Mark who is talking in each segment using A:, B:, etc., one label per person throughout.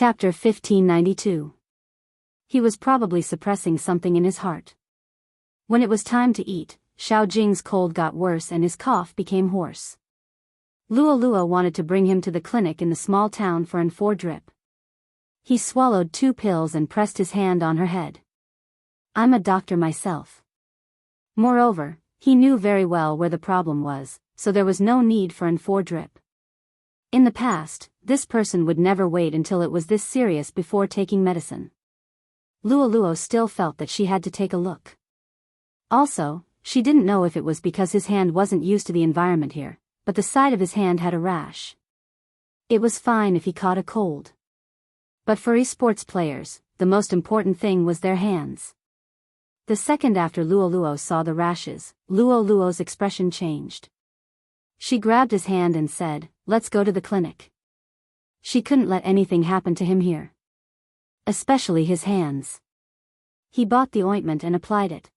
A: Chapter 1592. He was probably suppressing something in his heart. When it was time to eat, Xiao Jing's cold got worse and his cough became hoarse. Luo wanted to bring him to the clinic in the small town for an drip. He swallowed 2 pills and pressed his hand on her head. I'm a doctor myself. Moreover, he knew very well where the problem was, so there was no need for an drip. In the past, this person would never wait until it was this serious before taking medicine. Luo still felt that she had to take a look. Also, she didn't know if it was because his hand wasn't used to the environment here, but the side of his hand had a rash. It was fine if he caught a cold. But for esports players, the most important thing was their hands. The second after Luo saw the rashes, Luo's expression changed. She grabbed his hand and said, "Let's go to the clinic." She couldn't let anything happen to him here. Especially his hands. He bought the ointment and applied it.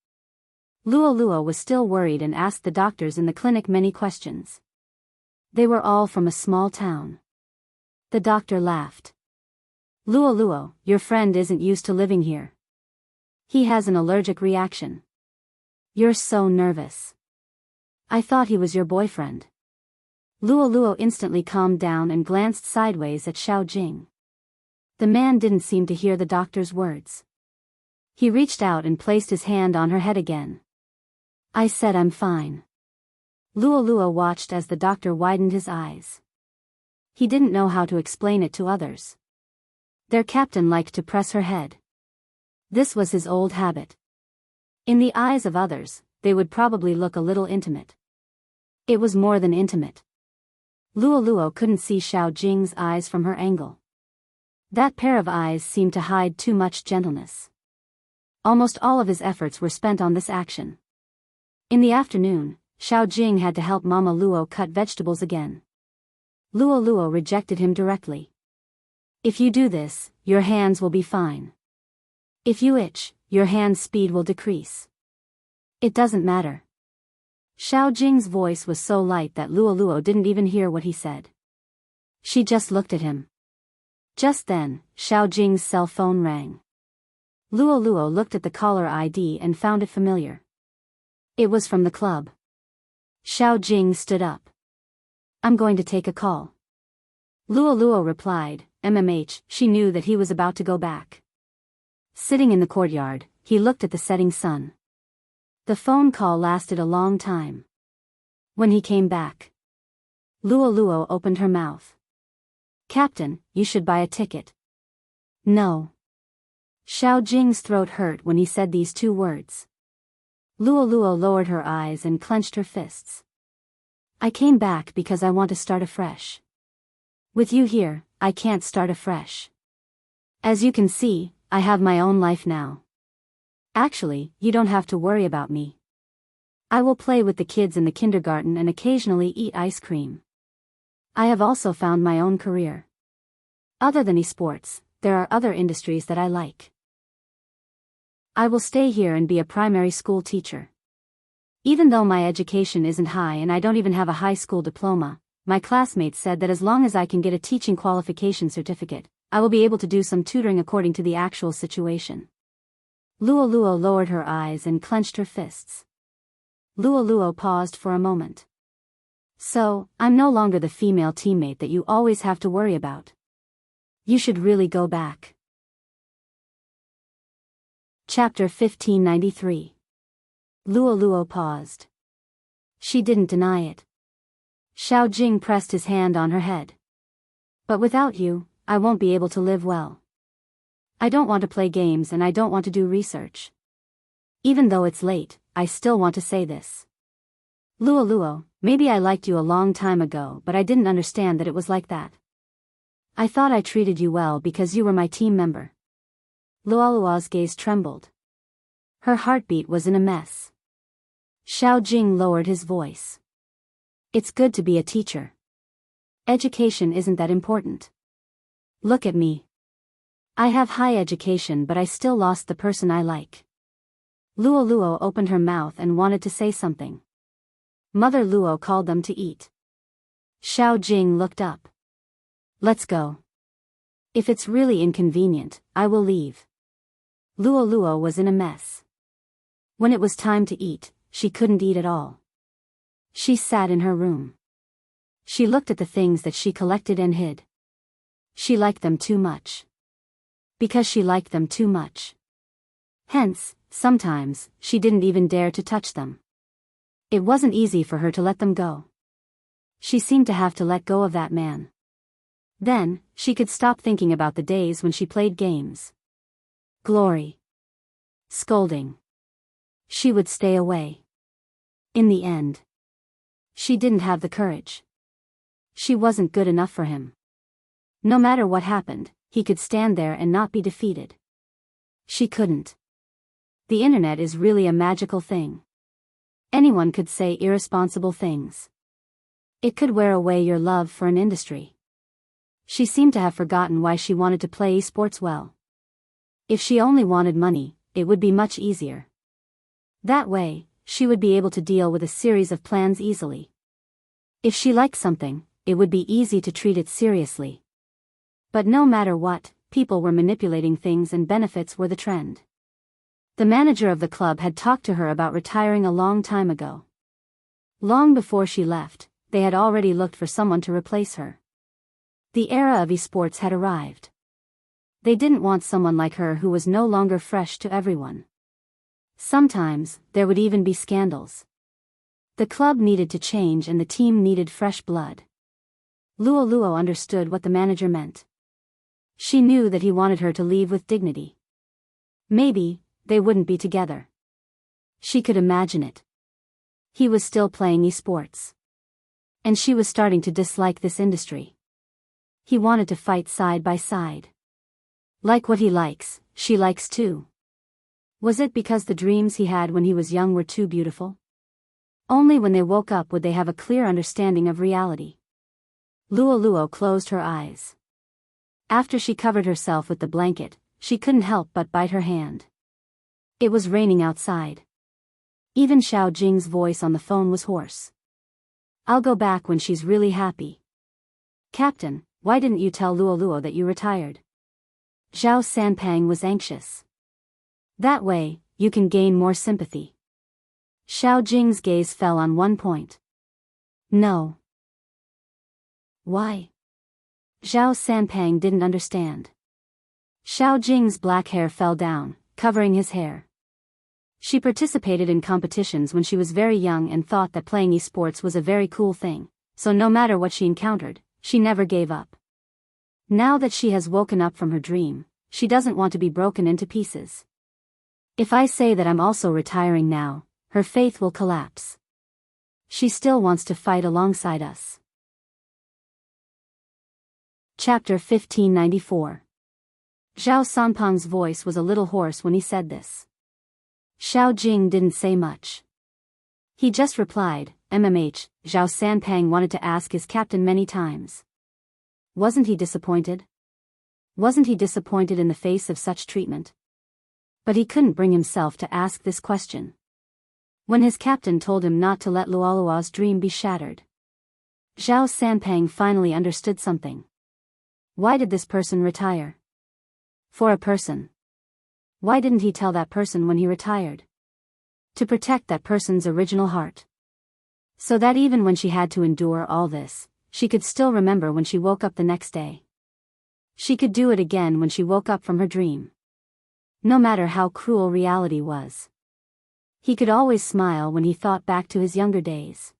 A: Luo was still worried and asked the doctors in the clinic many questions. They were all from a small town. The doctor laughed. Luo, your friend isn't used to living here. He has an allergic reaction. You're so nervous. I thought he was your boyfriend. Luo instantly calmed down and glanced sideways at Xiao Jing. The man didn't seem to hear the doctor's words. He reached out and placed his hand on her head again. I said I'm fine. Luo watched as the doctor widened his eyes. He didn't know how to explain it to others. Their captain liked to press her head. This was his old habit. In the eyes of others, they would probably look a little intimate. It was more than intimate. Luo couldn't see Xiao Jing's eyes from her angle. That pair of eyes seemed to hide too much gentleness. Almost all of his efforts were spent on this action. In the afternoon, Xiao Jing had to help Mama Luo cut vegetables again. Luo rejected him directly. If you do this, your hands will be fine. If you itch, your hand speed will decrease. It doesn't matter. Xiao Jing's voice was so light that Luo didn't even hear what he said. She just looked at him. Just then, Xiao Jing's cell phone rang. Luo looked at the caller ID and found it familiar. It was from the club. Xiao Jing stood up. I'm going to take a call. Luo replied, MMH. She knew that he was about to go back. Sitting in the courtyard, he looked at the setting sun. The phone call lasted a long time. When he came back, Luo opened her mouth. Captain, you should buy a ticket. No. Xiao Jing's throat hurt when he said these 2 words. Luo lowered her eyes and clenched her fists. I came back because I want to start afresh. With you here, I can't start afresh. As you can see, I have my own life now. Actually, you don't have to worry about me. I will play with the kids in the kindergarten and occasionally eat ice cream. I have also found my own career. Other than esports, there are other industries that I like. I will stay here and be a primary school teacher. Even though my education isn't high and I don't even have a high school diploma, my classmates said that as long as I can get a teaching qualification certificate, I will be able to do some tutoring according to the actual situation. Luo lowered her eyes and clenched her fists. Luo paused for a moment. So, I'm no longer the female teammate that you always have to worry about. You should really go back. Chapter 1593. Luo paused. She didn't deny it. Xiao Jing pressed his hand on her head. But without you, I won't be able to live well. I don't want to play games and I don't want to do research. Even though it's late, I still want to say this. Luo, maybe I liked you a long time ago but I didn't understand that it was like that. I thought I treated you well because you were my team member. Luo's gaze trembled. Her heartbeat was in a mess. Xiao Jing lowered his voice. It's good to be a teacher. Education isn't that important. Look at me. I have high education but I still lost the person I like. Luo opened her mouth and wanted to say something. Mother Luo called them to eat. Xiao Jing looked up. Let's go. If it's really inconvenient, I will leave. Luo was in a mess. When it was time to eat, she couldn't eat at all. She sat in her room. She looked at the things that she collected and hid. She liked them too much. Because she liked them too much. Hence, sometimes, she didn't even dare to touch them. It wasn't easy for her to let them go. She seemed to have to let go of that man. Then, she could stop thinking about the days when she played games. Glory. Scolding. She would stay away. In the end. She didn't have the courage. She wasn't good enough for him. No matter what happened, he could stand there and not be defeated. She couldn't. The internet is really a magical thing. Anyone could say irresponsible things. It could wear away your love for an industry. She seemed to have forgotten why she wanted to play esports well. If she only wanted money, it would be much easier. That way, she would be able to deal with a series of plans easily. If she liked something, it would be easy to treat it seriously. But no matter what, people were manipulating things and benefits were the trend. The manager of the club had talked to her about retiring a long time ago. Long before she left, they had already looked for someone to replace her. The era of esports had arrived. They didn't want someone like her who was no longer fresh to everyone. Sometimes, there would even be scandals. The club needed to change and the team needed fresh blood. Luo understood what the manager meant. She knew that he wanted her to leave with dignity. Maybe, they wouldn't be together. She could imagine it. He was still playing esports. And she was starting to dislike this industry. He wanted to fight side by side. Like what he likes, she likes too. Was it because the dreams he had when he was young were too beautiful? Only when they woke up would they have a clear understanding of reality. Luo closed her eyes. After she covered herself with the blanket, she couldn't help but bite her hand. It was raining outside. Even Xiao Jing's voice on the phone was hoarse. I'll go back when she's really happy. Captain, why didn't you tell Luo that you retired? Zhao Sanpang was anxious. That way, you can gain more sympathy. Xiao Jing's gaze fell on one point. No. Why? Zhao Sanpang didn't understand. Xiao Jing's black hair fell down, covering his hair. She participated in competitions when she was very young and thought that playing esports was a very cool thing, so no matter what she encountered, she never gave up. Now that she has woken up from her dream, she doesn't want to be broken into pieces. If I say that I'm also retiring now, her faith will collapse. She still wants to fight alongside us. Chapter 1594. Zhao Sanpang's voice was a little hoarse when he said this. Xiao Jing didn't say much. He just replied, MMH, Zhao Sanpang wanted to ask his captain many times. Wasn't he disappointed? Wasn't he disappointed in the face of such treatment? But he couldn't bring himself to ask this question. When his captain told him not to let Luo's dream be shattered. Zhao Sanpang finally understood something. Why did this person retire? For a person. Why didn't he tell that person when he retired? To protect that person's original heart. So that even when she had to endure all this, she could still remember when she woke up the next day. She could do it again when she woke up from her dream. No matter how cruel reality was. He could always smile when he thought back to his younger days.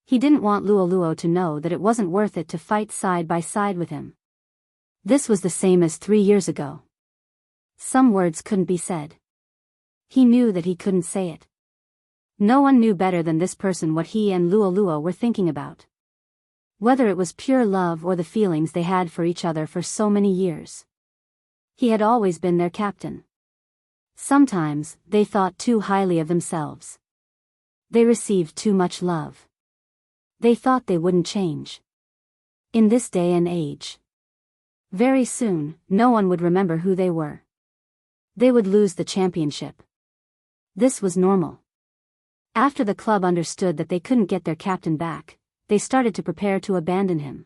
A: He didn't want Luo to know that it wasn't worth it to fight side by side with him. This was the same as 3 years ago. Some words couldn't be said. He knew that he couldn't say it. No one knew better than this person what he and Luo were thinking about. Whether it was pure love or the feelings they had for each other for so many years. He had always been their captain. Sometimes, they thought too highly of themselves. They received too much love. They thought they wouldn't change. In this day and age. Very soon, no one would remember who they were. They would lose the championship. This was normal. After the club understood that they couldn't get their captain back, they started to prepare to abandon him.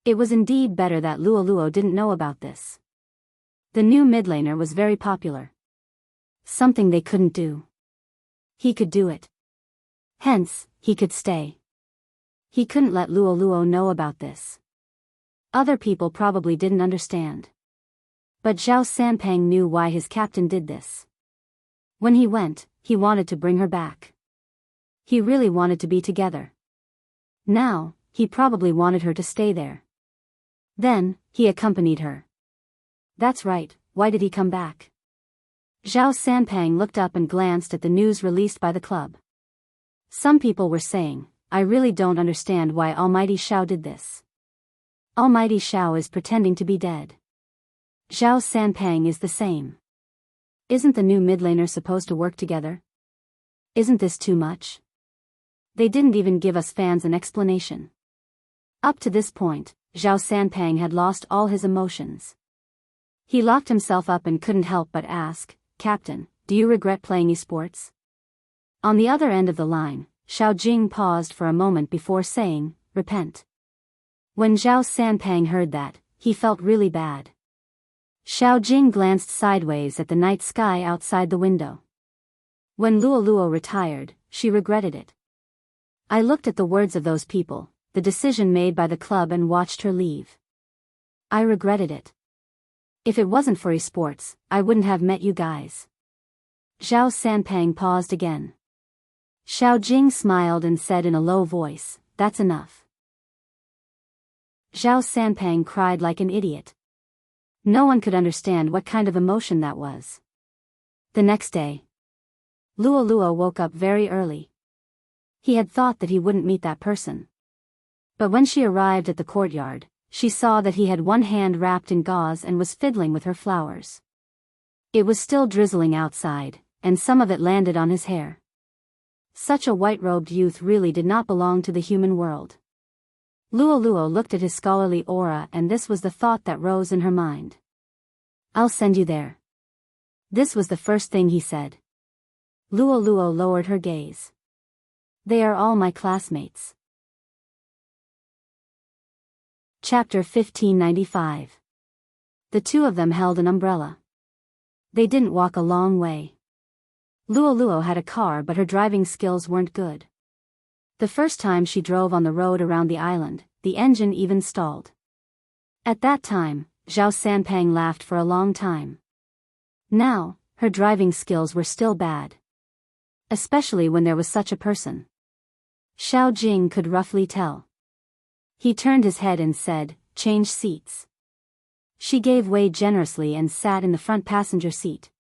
A: It was indeed better that Luo didn't know about this. The new midlaner was very popular. Something they couldn't do. He could do it. Hence, he could stay. He couldn't let Luo know about this. Other people probably didn't understand. But Zhao Sanpeng knew why his captain did this. When he went, he wanted to bring her back. He really wanted to be together. Now, he probably wanted her to stay there. Then, he accompanied her. That's right, why did he come back? Zhao Sanpeng looked up and glanced at the news released by the club. Some people were saying, I really don't understand why Almighty Xiao did this. Almighty Xiao is pretending to be dead. Zhao Sanpeng is the same. Isn't the new midlaner supposed to work together? Isn't this too much? They didn't even give us fans an explanation. Up to this point, Zhao Sanpeng had lost all his emotions. He locked himself up and couldn't help but ask, Captain, do you regret playing esports? On the other end of the line, Xiao Jing paused for a moment before saying, repent. When Zhao Sanpeng heard that, he felt really bad. Xiao Jing glanced sideways at the night sky outside the window. When Luo retired, she regretted it. I looked at the words of those people, the decision made by the club, and watched her leave. I regretted it. If it wasn't for esports, I wouldn't have met you guys. Zhao Sanpeng paused again. Xiao Jing smiled and said in a low voice, that's enough. Zhao Sanpeng cried like an idiot. No one could understand what kind of emotion that was. The next day, Luo woke up very early. He had thought that he wouldn't meet that person. But when she arrived at the courtyard, she saw that he had one hand wrapped in gauze and was fiddling with her flowers. It was still drizzling outside, and some of it landed on his hair. Such a white-robed youth really did not belong to the human world. Luo looked at his scholarly aura, and this was the thought that rose in her mind. I'll send you there. This was the first thing he said. Luo lowered her gaze. They are all my classmates. Chapter 1595. The two of them held an umbrella. They didn't walk a long way. Luo had a car, but her driving skills weren't good. The first time she drove on the road around the island, the engine even stalled. At that time, Zhao Sanpeng laughed for a long time. Now, her driving skills were still bad. Especially when there was such a person. Xiao Jing could roughly tell. He turned his head and said, change seats. She gave way generously and sat in the front passenger seat.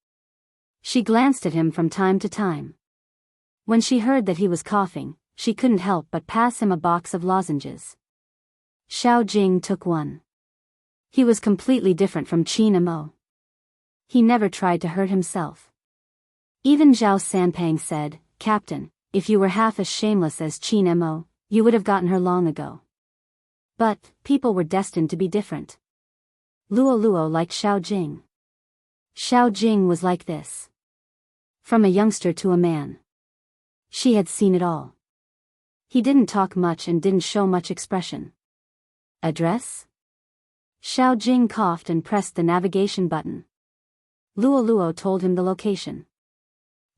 A: She glanced at him from time to time. When she heard that he was coughing, she couldn't help but pass him a box of lozenges. Xiao Jing took one. He was completely different from Qin Emo. He never tried to hurt himself. Even Zhao Sanpeng said, Captain, if you were half as shameless as Qin Emo, you would have gotten her long ago. But, people were destined to be different. Luo liked Xiao Jing. Xiao Jing was like this. From a youngster to a man. She had seen it all. He didn't talk much and didn't show much expression. Address? Xiao Jing coughed and pressed the navigation button. Luo told him the location.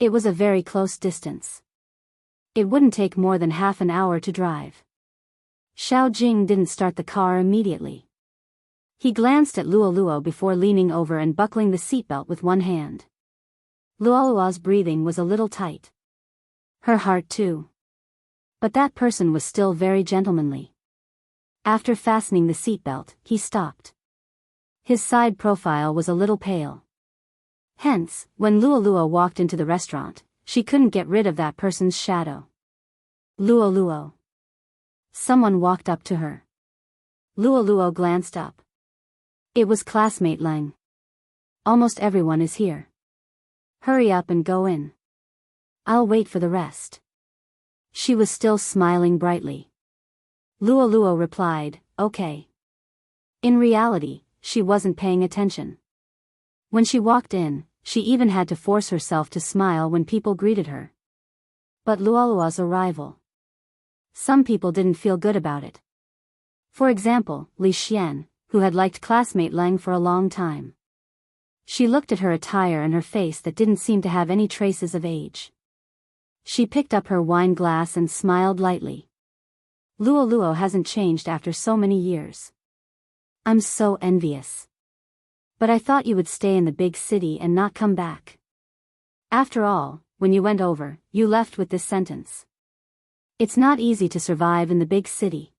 A: It was a very close distance. It wouldn't take more than half an hour to drive. Xiao Jing didn't start the car immediately. He glanced at Luo before leaning over and buckling the seatbelt with one hand. Luo's breathing was a little tight. Her heart too. But that person was still very gentlemanly. After fastening the seatbelt, he stopped. His side profile was a little pale. Hence, when Luo walked into the restaurant, she couldn't get rid of that person's shadow. Luo. Someone walked up to her. Luo glanced up. It was classmate Leng. Almost everyone is here. Hurry up and go in. I'll wait for the rest. She was still smiling brightly. Luo replied, okay. In reality, she wasn't paying attention. When she walked in, she even had to force herself to smile when people greeted her. But Luo's arrival. Some people didn't feel good about it. For example, Li Xian, who had liked classmate Leng for a long time. She looked at her attire and her face that didn't seem to have any traces of age. She picked up her wine glass and smiled lightly. Luo Luo hasn't changed after so many years. I'm so envious. But I thought you would stay in the big city and not come back. After all, when you went over, you left with this sentence. It's not easy to survive in the big city.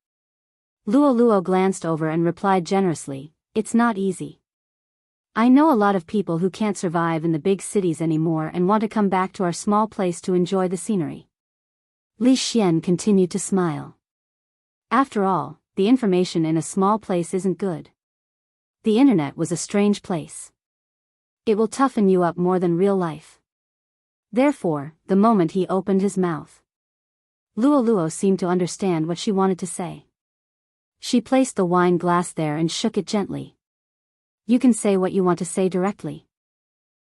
A: Luo Luo glanced over and replied generously, it's not easy. I know a lot of people who can't survive in the big cities anymore and want to come back to our small place to enjoy the scenery. Li Xian continued to smile. After all, the information in a small place isn't good. The internet was a strange place. It will toughen you up more than real life. Therefore, the moment he opened his mouth, Luo Luo seemed to understand what she wanted to say. She placed the wine glass there and shook it gently. You can say what you want to say directly.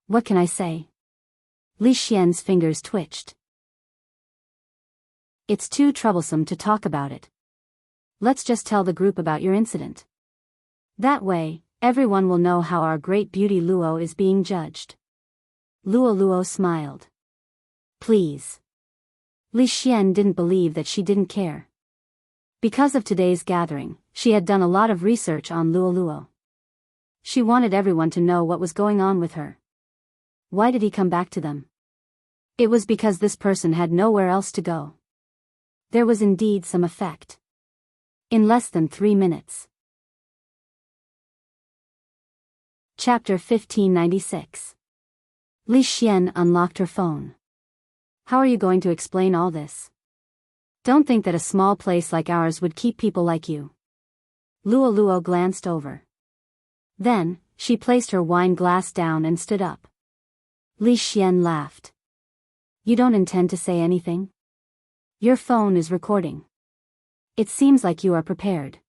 A: What can I say? Li Xian's fingers twitched. It's too troublesome to talk about it. Let's just tell the group about your incident. That way, everyone will know how our great beauty Luo is being judged. Luo Luo smiled. Please. Li Xian didn't believe that she didn't care. Because of today's gathering, she had done a lot of research on Luo Luo. She wanted everyone to know what was going on with her. Why did he come back to them? It was because this person had nowhere else to go. There was indeed some effect. In less than 3 minutes. Chapter 1596. Li Xian unlocked her phone. How are you going to explain all this? Don't think that a small place like ours would keep people like you. Luo Luo glanced over. Then, she placed her wine glass down and stood up. Li Xian laughed. You don't intend to say anything? Your phone is recording. It seems like you are prepared.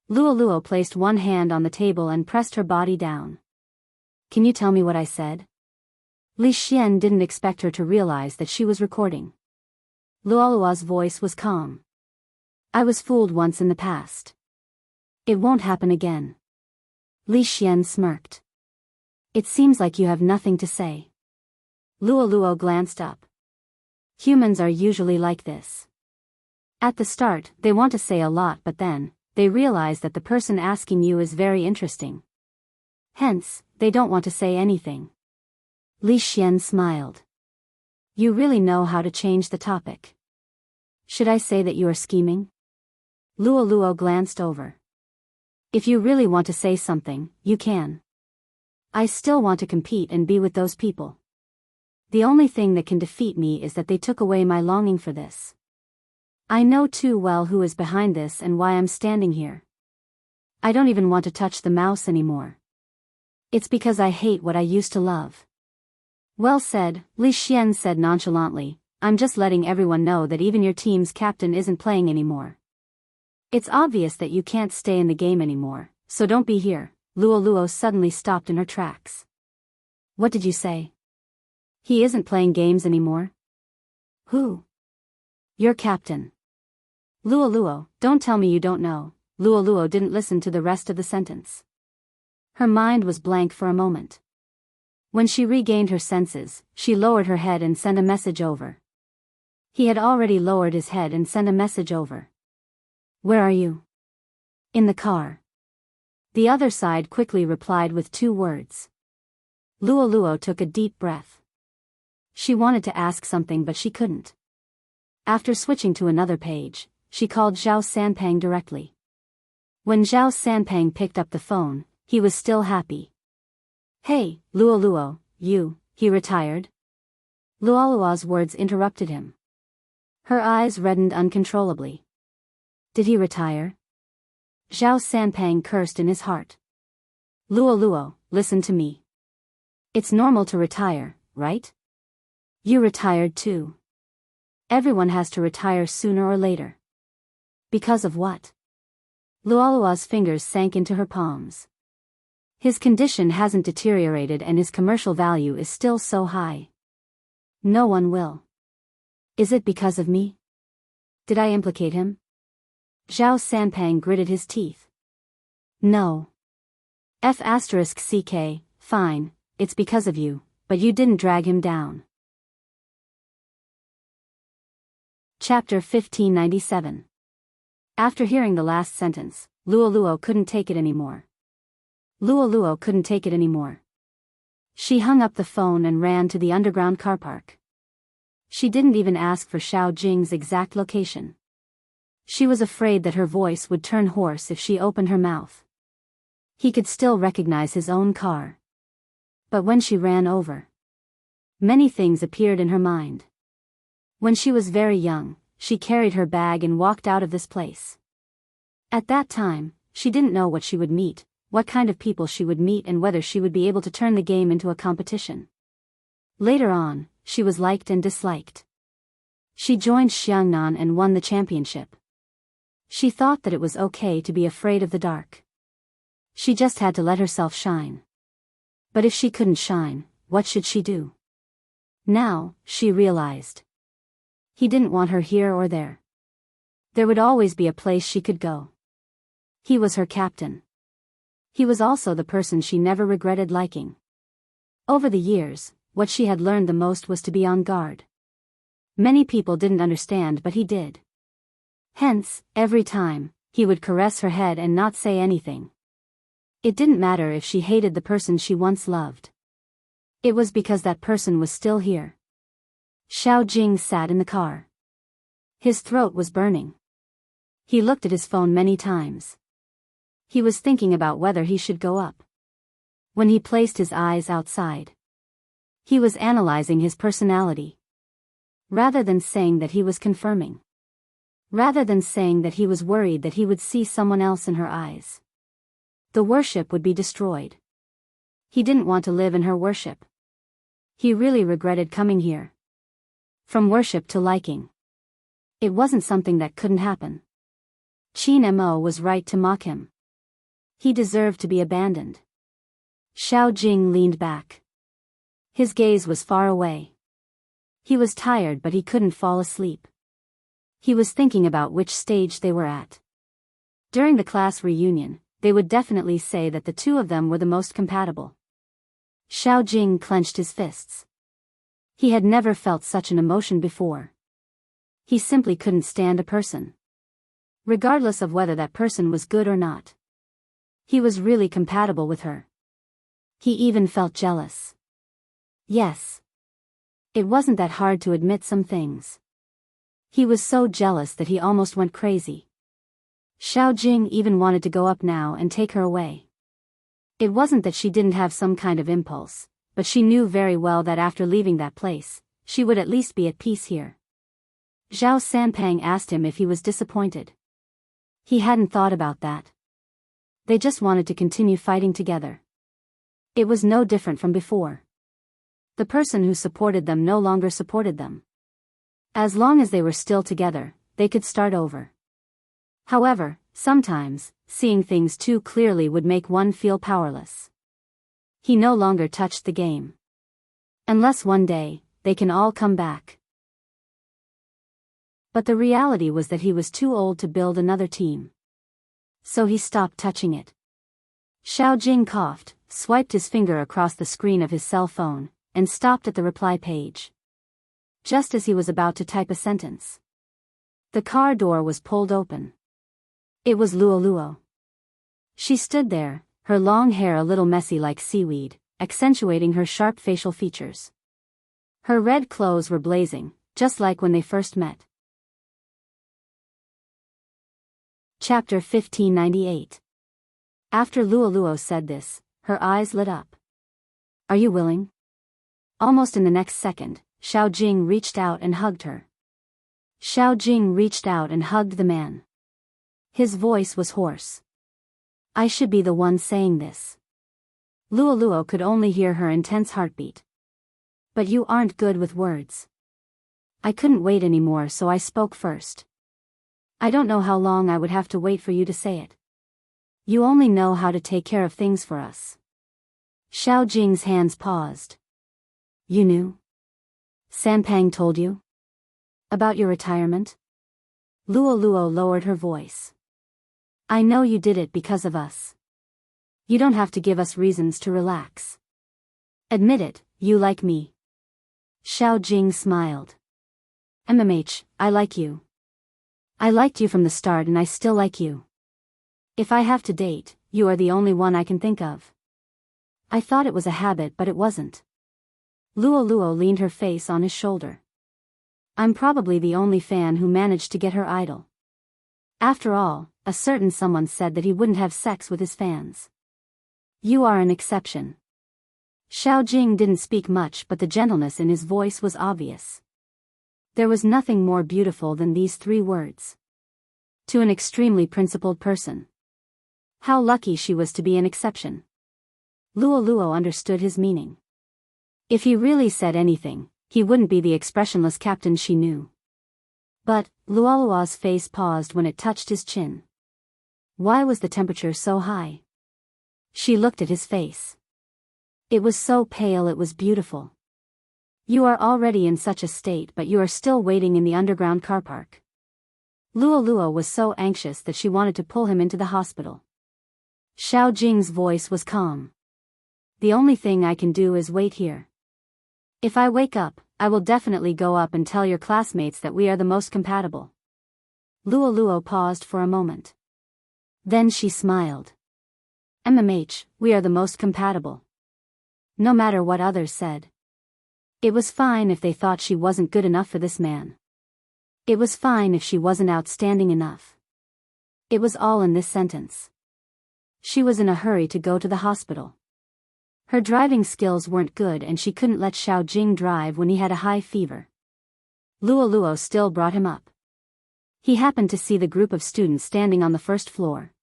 A: Luo Luo placed one hand on the table and pressed her body down. Can you tell me what I said? Li Xian didn't expect her to realize that she was recording. Luo Luo's voice was calm. I was fooled once in the past. It won't happen again. Li Xian smirked. It seems like you have nothing to say. Luo Luo glanced up. Humans are usually like this. At the start, they want to say a lot, but then, they realize that the person asking you is very interesting. Hence, they don't want to say anything. Li Xian smiled. You really know how to change the topic. Should I say that you are scheming? Luo Luo glanced over. If you really want to say something, you can. I still want to compete and be with those people. The only thing that can defeat me is that they took away my longing for this. I know too well who is behind this and why I'm standing here. I don't even want to touch the mouse anymore. It's because I hate what I used to love. Well said, Li Xian said nonchalantly. I'm just letting everyone know that even your team's captain isn't playing anymore. It's obvious that you can't stay in the game anymore, so don't be here. Luo Luo suddenly stopped in her tracks. What did you say? He isn't playing games anymore? Who? Your captain. Luo Luo, don't tell me you don't know. Luo Luo didn't listen to the rest of the sentence. Her mind was blank for a moment. When she regained her senses, she lowered her head and sent a message over. He had already lowered his head and sent a message over. Where are you? In the car. The other side quickly replied with 2 words. Luo Luo took a deep breath. She wanted to ask something but she couldn't. After switching to another page, she called Zhao Sanpang directly. When Zhao Sanpang picked up the phone, he was still happy. Hey, Luo Luo, he retired? Luo Luo's words interrupted him. Her eyes reddened uncontrollably. Did he retire? Zhao Sanpang cursed in his heart. Luo Luo, listen to me. It's normal to retire, right? You retired too. Everyone has to retire sooner or later. Because of what? Luo Luo's fingers sank into her palms. His condition hasn't deteriorated and his commercial value is still so high. No one will. Is it because of me? Did I implicate him? Zhao Sanpang gritted his teeth. No. F***ck, fine, it's because of you, but you didn't drag him down. Chapter 1597. After hearing the last sentence, Luoluo couldn't take it anymore. Luoluo couldn't take it anymore. She hung up the phone and ran to the underground car park. She didn't even ask for Xiao Jing's exact location. She was afraid that her voice would turn hoarse if she opened her mouth. He could still recognize his own car. But when she ran over, many things appeared in her mind. When she was very young, she carried her bag and walked out of this place. At that time, she didn't know what she would meet, what kind of people she would meet, and whether she would be able to turn the game into a competition. Later on, she was liked and disliked. She joined Xiangnan and won the championship. She thought that it was okay to be afraid of the dark. She just had to let herself shine. But if she couldn't shine, what should she do? Now, she realized. He didn't want her here or there. There would always be a place she could go. He was her captain. He was also the person she never regretted liking. Over the years, what she had learned the most was to be on guard. Many people didn't understand, but he did. Hence, every time, he would caress her head and not say anything. It didn't matter if she hated the person she once loved. It was because that person was still here. Xiao Jing sat in the car. His throat was burning. He looked at his phone many times. He was thinking about whether he should go up. When he placed his eyes outside, he was analyzing his personality. Rather than saying that he was confirming. Rather than saying that he was worried that he would see someone else in her eyes. The worship would be destroyed. He didn't want to live in her worship. He really regretted coming here. From worship to liking. It wasn't something that couldn't happen. Qin Mo was right to mock him. He deserved to be abandoned. Xiao Jing leaned back. His gaze was far away. He was tired, but he couldn't fall asleep. He was thinking about which stage they were at. During the class reunion, they would definitely say that the two of them were the most compatible. Xiao Jing clenched his fists. He had never felt such an emotion before. He simply couldn't stand a person. Regardless of whether that person was good or not. He was really compatible with her. He even felt jealous. Yes. It wasn't that hard to admit some things. He was so jealous that he almost went crazy. Xiao Jing even wanted to go up now and take her away. It wasn't that she didn't have some kind of impulse, but she knew very well that after leaving that place, she would at least be at peace here. Zhao Sanpang asked him if he was disappointed. He hadn't thought about that. They just wanted to continue fighting together. It was no different from before. The person who supported them no longer supported them. As long as they were still together, they could start over. However, sometimes, seeing things too clearly would make one feel powerless. He no longer touched the game. Unless one day, they can all come back. But the reality was that he was too old to build another team. So he stopped touching it. Xiao Jing coughed, swiped his finger across the screen of his cell phone, and stopped at the reply page. Just as he was about to type a sentence. The car door was pulled open. It was Luoluo. She stood there, her long hair a little messy like seaweed, accentuating her sharp facial features. Her red clothes were blazing, just like when they first met. Chapter 1598. After Luoluo said this, her eyes lit up. Are you willing? Almost in the next second, Xiao Jing reached out and hugged her. Xiao Jing reached out and hugged the man. His voice was hoarse. I should be the one saying this. Luoluo could only hear her intense heartbeat. But you aren't good with words. I couldn't wait anymore, so I spoke first. I don't know how long I would have to wait for you to say it. You only know how to take care of things for us. Xiao Jing's hands paused. You knew? Sanpang told you? About your retirement? Luo Luo lowered her voice. I know you did it because of us. You don't have to give us reasons to relax. Admit it, you like me. Xiao Jing smiled. I like you. I liked you from the start and I still like you. If I have to date, you are the only one I can think of. I thought it was a habit but it wasn't. Luo Luo leaned her face on his shoulder. I'm probably the only fan who managed to get her idol. After all, a certain someone said that he wouldn't have sex with his fans. You are an exception. Xiao Jing didn't speak much but the gentleness in his voice was obvious. There was nothing more beautiful than these 3 words. To an extremely principled person. How lucky she was to be an exception. Luo Luo understood his meaning. If he really said anything, he wouldn't be the expressionless captain she knew. But, Luo Luo's face paused when it touched his chin. Why was the temperature so high? She looked at his face. It was so pale it was beautiful. You are already in such a state but you are still waiting in the underground car park. Luo Luo was so anxious that she wanted to pull him into the hospital. Xiao Jing's voice was calm. The only thing I can do is wait here. If I wake up, I will definitely go up and tell your classmates that we are the most compatible. Luo Luo paused for a moment. Then she smiled. We are the most compatible. No matter what others said. It was fine if they thought she wasn't good enough for this man. It was fine if she wasn't outstanding enough. It was all in this sentence. She was in a hurry to go to the hospital. Her driving skills weren't good and she couldn't let Xiao Jing drive when he had a high fever. Luo Luo still brought him up. He happened to see the group of students standing on the first floor.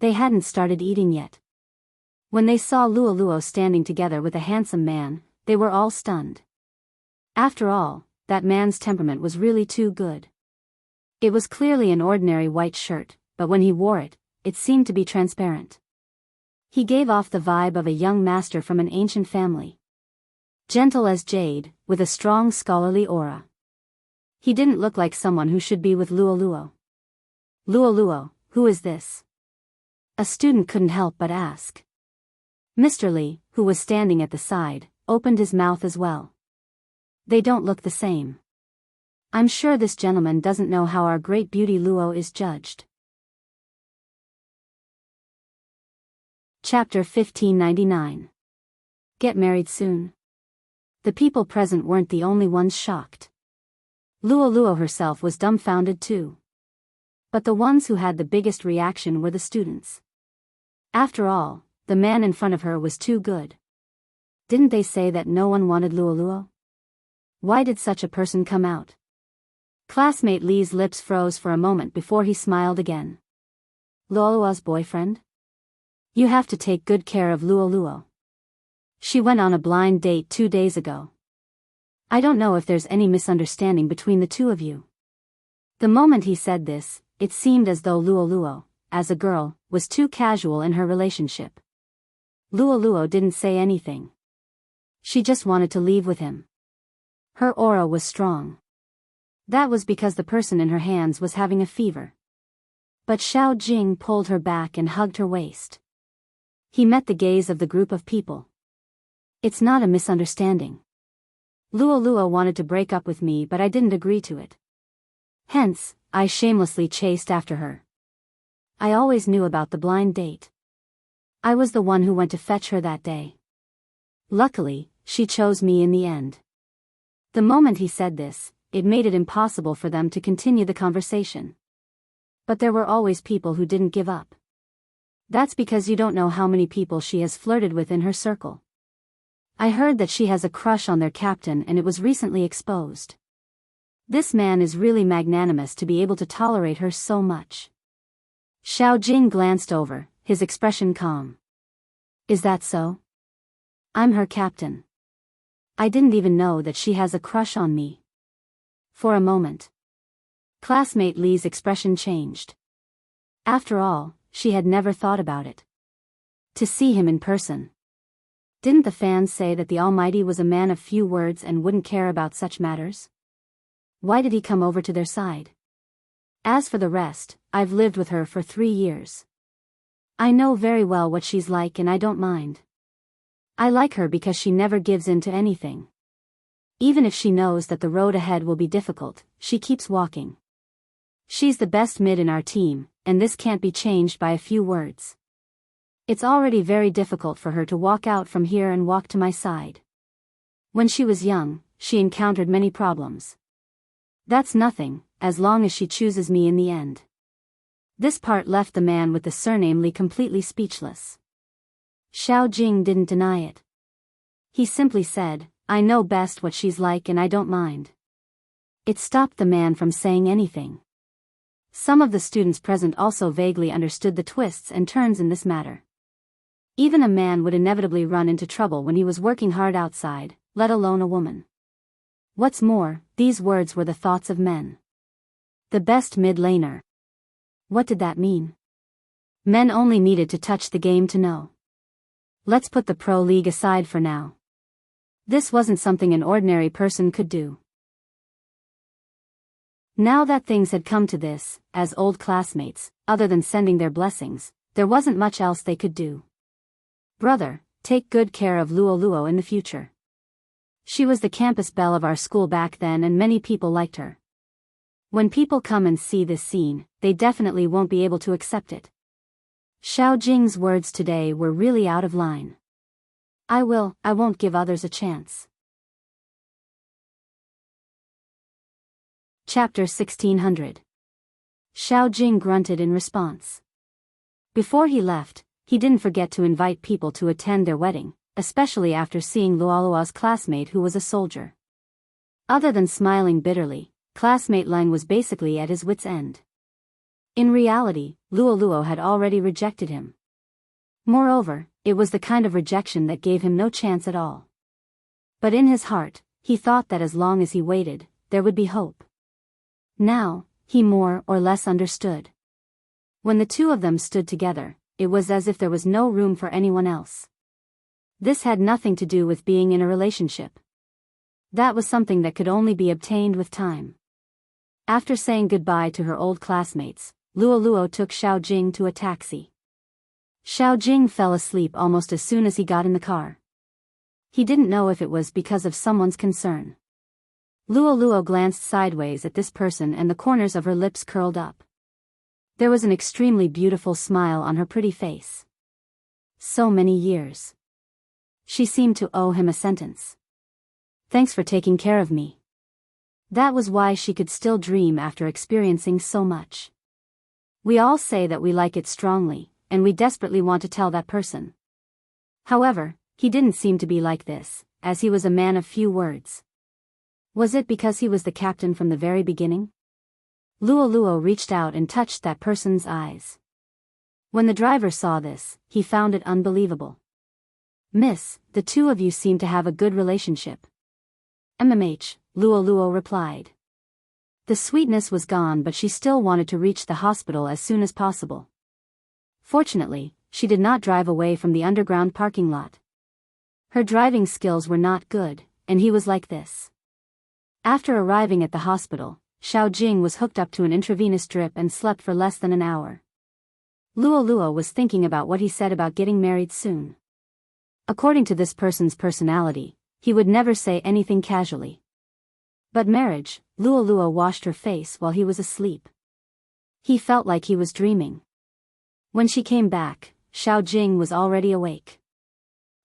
A: They hadn't started eating yet. When they saw Luo Luo standing together with a handsome man, they were all stunned. After all, that man's temperament was really too good. It was clearly an ordinary white shirt, but when he wore it, it seemed to be transparent. He gave off the vibe of a young master from an ancient family. Gentle as jade, with a strong scholarly aura. He didn't look like someone who should be with Luo Luo. Luo Luo, who is this? A student couldn't help but ask. Mr. Li, who was standing at the side, opened his mouth as well. They don't look the same. I'm sure this gentleman doesn't know how our great beauty Luo is judged. Chapter 1599. Get married soon. The people present weren't the only ones shocked. Luo Luo herself was dumbfounded too. But the ones who had the biggest reaction were the students. After all, the man in front of her was too good. Didn't they say that no one wanted Luo Luo? Why did such a person come out? Classmate Li's lips froze for a moment before he smiled again. Luo Luo's boyfriend? You have to take good care of Luo Luo. She went on a blind date 2 days ago. I don't know if there's any misunderstanding between the two of you. The moment he said this, it seemed as though Luo Luo, as a girl, was too casual in her relationship. Luo Luo didn't say anything. She just wanted to leave with him. Her aura was strong. That was because the person in her hands was having a fever. But Xiao Jing pulled her back and hugged her waist. He met the gaze of the group of people. It's not a misunderstanding. Luo Luo wanted to break up with me but I didn't agree to it. Hence, I shamelessly chased after her. I always knew about the blind date. I was the one who went to fetch her that day. Luckily, she chose me in the end. The moment he said this, it made it impossible for them to continue the conversation. But there were always people who didn't give up. That's because you don't know how many people she has flirted with in her circle. I heard that she has a crush on their captain and it was recently exposed. This man is really magnanimous to be able to tolerate her so much. Xiao Jing glanced over, his expression calm. Is that so? I'm her captain. I didn't even know that she has a crush on me. For a moment. Classmate Li's expression changed. After all, she had never thought about it. To see him in person. Didn't the fans say that the Almighty was a man of few words and wouldn't care about such matters? Why did he come over to their side? As for the rest, I've lived with her for 3 years. I know very well what she's like and I don't mind. I like her because she never gives in to anything. Even if she knows that the road ahead will be difficult, she keeps walking. She's the best mid in our team, and this can't be changed by a few words. It's already very difficult for her to walk out from here and walk to my side. When she was young, she encountered many problems. That's nothing, as long as she chooses me in the end. This part left the man with the surname Li completely speechless. Xiao Jing didn't deny it. He simply said, I know best what she's like and I don't mind. It stopped the man from saying anything. Some of the students present also vaguely understood the twists and turns in this matter. Even a man would inevitably run into trouble when he was working hard outside, let alone a woman. What's more, these words were the thoughts of men. The best mid-laner. What did that mean? Men only needed to touch the game to know. Let's put the pro league aside for now. This wasn't something an ordinary person could do. Now that things had come to this, as old classmates, other than sending their blessings, there wasn't much else they could do. Brother, take good care of Luo Luo in the future. She was the campus belle of our school back then and many people liked her. When people come and see this scene, they definitely won't be able to accept it. Xiao Jing's words today were really out of line. I won't give others a chance. Chapter 1600. Xiao Jing grunted in response. Before he left, he didn't forget to invite people to attend their wedding, especially after seeing Luoluo's classmate who was a soldier. Other than smiling bitterly, classmate Leng was basically at his wit's end. In reality, Luoluo had already rejected him. Moreover, it was the kind of rejection that gave him no chance at all. But in his heart, he thought that as long as he waited, there would be hope. Now, he more or less understood. When the two of them stood together, it was as if there was no room for anyone else. This had nothing to do with being in a relationship. That was something that could only be obtained with time. After saying goodbye to her old classmates, Luoluo took Xiao Jing to a taxi. Xiao Jing fell asleep almost as soon as he got in the car. He didn't know if it was because of someone's concern. Luoluo glanced sideways at this person and the corners of her lips curled up. There was an extremely beautiful smile on her pretty face. So many years. She seemed to owe him a sentence. Thanks for taking care of me. That was why she could still dream after experiencing so much. We all say that we like it strongly, and we desperately want to tell that person. However, he didn't seem to be like this, as he was a man of few words. Was it because he was the captain from the very beginning? Luoluo reached out and touched that person's eyes. When the driver saw this, he found it unbelievable. Miss, the two of you seem to have a good relationship. Luoluo replied. The sweetness was gone, but she still wanted to reach the hospital as soon as possible. Fortunately, she did not drive away from the underground parking lot. Her driving skills were not good, and he was like this. After arriving at the hospital, Xiao Jing was hooked up to an intravenous drip and slept for less than an hour. Luoluo was thinking about what he said about getting married soon. According to this person's personality, he would never say anything casually. But marriage, Luoluo washed her face while he was asleep. He felt like he was dreaming. When she came back, Xiao Jing was already awake.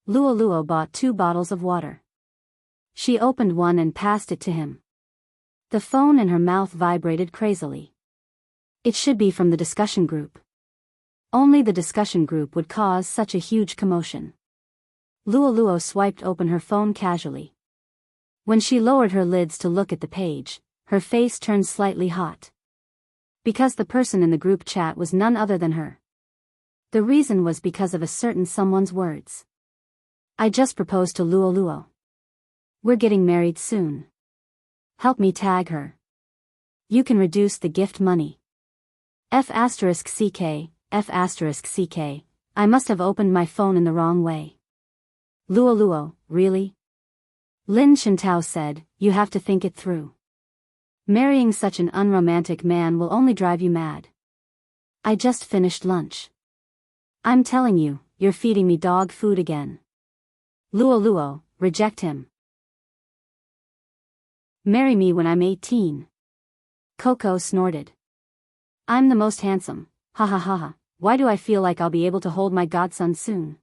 A: Luoluo bought 2 bottles of water. She opened one and passed it to him. The phone in her mouth vibrated crazily. It should be from the discussion group. Only the discussion group would cause such a huge commotion. Luoluo swiped open her phone casually. When she lowered her lids to look at the page, her face turned slightly hot. Because the person in the group chat was none other than her. The reason was because of a certain someone's words. I just proposed to Luoluo. We're getting married soon. Help me tag her. You can reduce the gift money. F*CK, F*CK, I must have opened my phone in the wrong way. Luoluo, really? Lin Shintao said, you have to think it through. Marrying such an unromantic man will only drive you mad. I just finished lunch. I'm telling you, you're feeding me dog food again. Luo, reject him. Marry me when I'm 18. Coco snorted. I'm the most handsome, ha ha ha ha, why do I feel like I'll be able to hold my godson soon?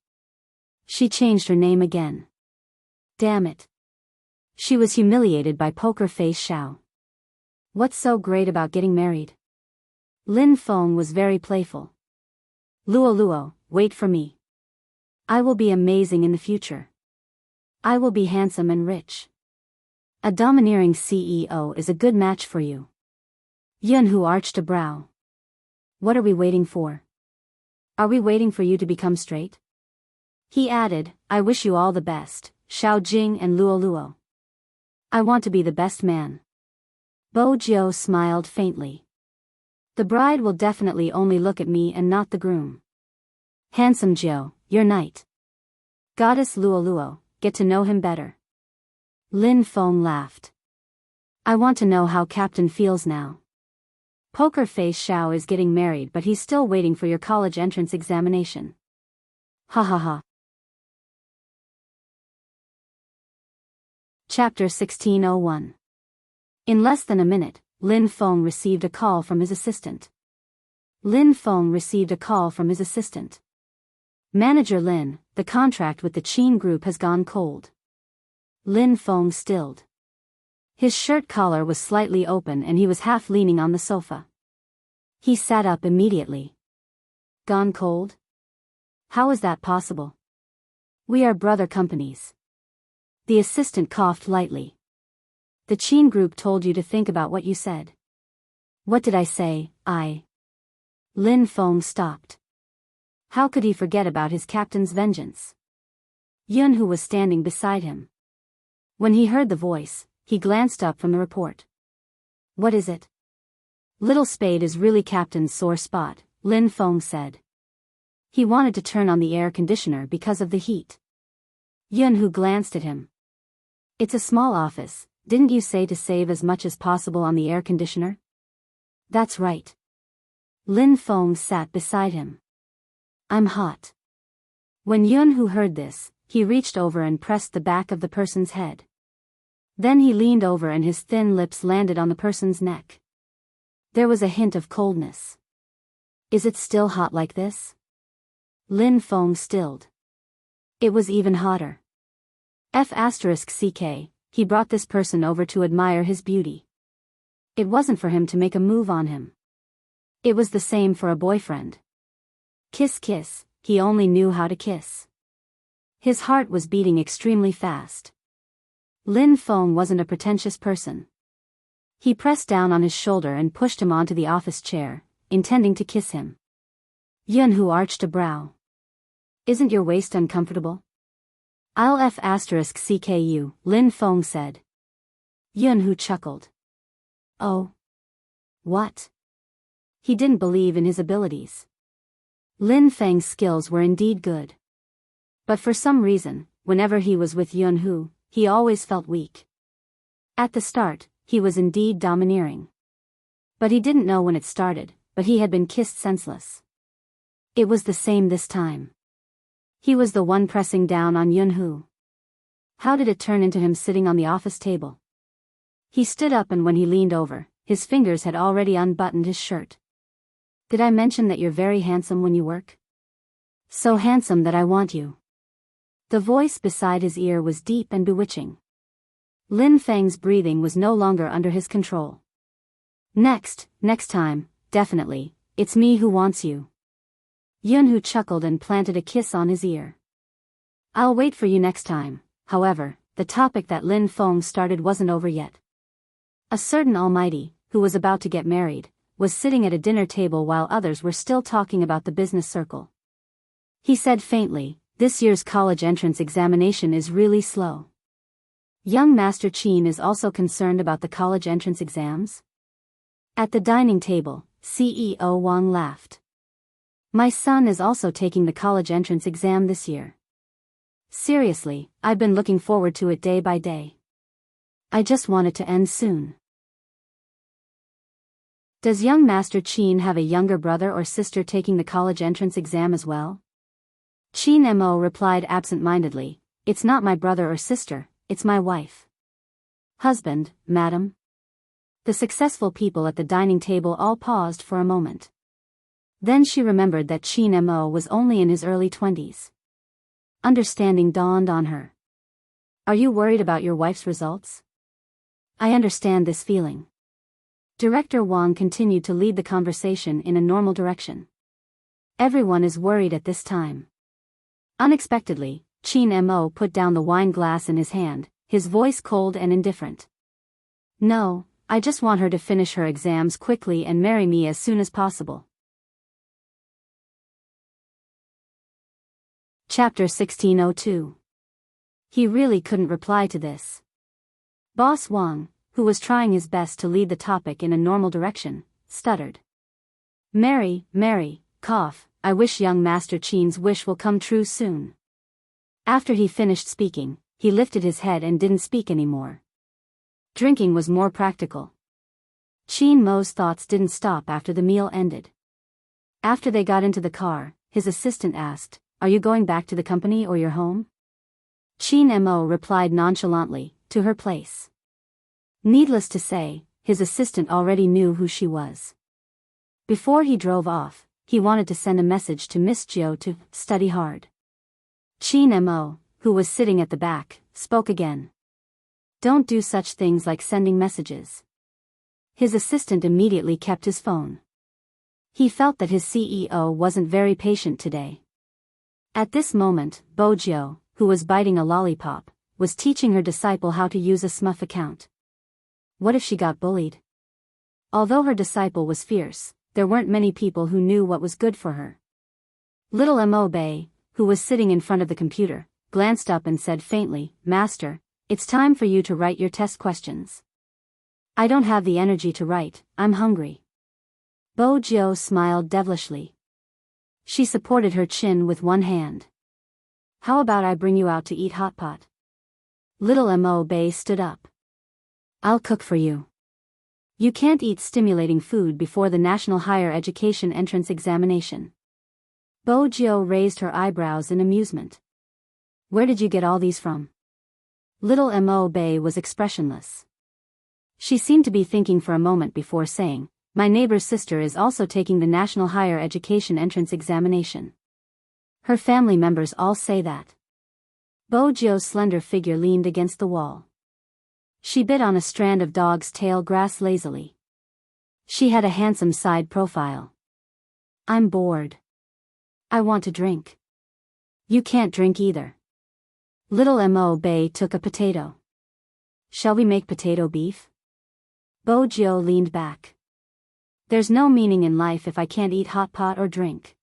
A: She changed her name again. Damn it. She was humiliated by Poker Face Xiao. What's so great about getting married? Lin Feng was very playful. Luo, wait for me. I will be amazing in the future. I will be handsome and rich. A domineering CEO is a good match for you. Yunhu arched a brow. What are we waiting for? Are we waiting for you to become straight? He added, I wish you all the best, Xiao Jing and Luo. I want to be the best man. Bo Jiu smiled faintly. The bride will definitely only look at me and not the groom. Handsome Jiu, your knight. Goddess Luo, get to know him better. Lin Feng laughed. I want to know how Captain feels now. Poker Face Xiao is getting married but he's still waiting for your college entrance examination. Ha ha ha. Chapter 1601. In less than a minute, Lin Feng received a call from his assistant. Manager Lin, the contract with the Qin Group has gone cold. Lin Feng stilled. His shirt collar was slightly open and he was half leaning on the sofa. He sat up immediately. Gone cold? How is that possible? We are brother companies. The assistant coughed lightly. The Qin Group told you to think about what you said. What did I say? Lin Feng stopped. How could he forget about his captain's vengeance? Yunhu was standing beside him. When he heard the voice, he glanced up from the report. What is it? Little Spade is really Captain's sore spot, Lin Feng said. He wanted to turn on the air conditioner because of the heat. Yunhu glanced at him. It's a small office, didn't you say to save as much as possible on the air conditioner? That's right. Lin Feng sat beside him. I'm hot. When Yunhu heard this, he reached over and pressed the back of the person's head. Then he leaned over and his thin lips landed on the person's neck. There was a hint of coldness. Is it still hot like this? Lin Feng stilled. It was even hotter. F***ck, he brought this person over to admire his beauty. It wasn't for him to make a move on him. It was the same for a boyfriend. Kiss, he only knew how to kiss. His heart was beating extremely fast. Lin Feng wasn't a pretentious person. He pressed down on his shoulder and pushed him onto the office chair, intending to kiss him. Yunhu arched a brow. Isn't your waist uncomfortable? I'll F***ck you, Lin Feng said. Yunhu chuckled. Oh. What? He didn't believe in his abilities. Lin Feng's skills were indeed good. But for some reason, whenever he was with Yunhu, he always felt weak. At the start, he was indeed domineering. But he didn't know when it started, but he had been kissed senseless. It was the same this time. He was the one pressing down on Yunhu. How did it turn into him sitting on the office table? He stood up and when he leaned over, his fingers had already unbuttoned his shirt. Did I mention that you're very handsome when you work? So handsome that I want you. The voice beside his ear was deep and bewitching. Lin Feng's breathing was no longer under his control. Next time, definitely, it's me who wants you. Yunhu chuckled and planted a kiss on his ear. I'll wait for you next time. However, the topic that Lin Feng started wasn't over yet. A certain almighty, who was about to get married, was sitting at a dinner table while others were still talking about the business circle. He said faintly, this year's college entrance examination is really slow. Young Master Qin is also concerned about the college entrance exams? At the dining table, CEO Wang laughed. My son is also taking the college entrance exam this year. Seriously, I've been looking forward to it day by day. I just want it to end soon. Does young Master Chin have a younger brother or sister taking the college entrance exam as well? Chin Mo replied absent-mindedly, It's not my brother or sister, it's my wife. Husband, madam. The successful people at the dining table all paused for a moment. Then she remembered that Chin Mo was only in his early 20s. Understanding dawned on her. Are you worried about your wife's results? I understand this feeling. Director Wang continued to lead the conversation in a normal direction. Everyone is worried at this time. Unexpectedly, Chin Mo put down the wine glass in his hand, his voice cold and indifferent. No, I just want her to finish her exams quickly and marry me as soon as possible. Chapter 1602. He really couldn't reply to this. Boss Wang, who was trying his best to lead the topic in a normal direction, stuttered. Mary, cough, I wish young Master Chin's wish will come true soon. After he finished speaking, he lifted his head and didn't speak anymore. Drinking was more practical. Chin Mo's thoughts didn't stop after the meal ended. After they got into the car, his assistant asked, Are you going back to the company or your home? Chin Mo replied nonchalantly, To her place. Needless to say, his assistant already knew who she was. Before he drove off, he wanted to send a message to Miss Jiu to study hard. Chin Mo, who was sitting at the back, spoke again. Don't do such things like sending messages. His assistant immediately kept his phone. He felt that his CEO wasn't very patient today. At this moment, Bo Jiu, who was biting a lollipop, was teaching her disciple how to use a Smurf account. What if she got bullied? Although her disciple was fierce, there weren't many people who knew what was good for her. Little Mo Bei, who was sitting in front of the computer, glanced up and said faintly, Master, it's time for you to write your test questions. I don't have the energy to write, I'm hungry. Bo Jiu smiled devilishly. She supported her chin with one hand. How about I bring you out to eat hot pot? Little Mo Bei stood up. I'll cook for you. You can't eat stimulating food before the National Higher Education Entrance Examination. Bo Jiu raised her eyebrows in amusement. Where did you get all these from? Little Mo Bei was expressionless. She seemed to be thinking for a moment before saying, My neighbor's sister is also taking the National Higher Education Entrance Examination. Her family members all say that. Bo Jiu's slender figure leaned against the wall. She bit on a strand of dog's tail grass lazily. She had a handsome side profile. I'm bored. I want to drink. You can't drink either. Little Mo Bei took a potato. Shall we make potato beef? Bo Jiu leaned back. There's no meaning in life if I can't eat hot pot or drink.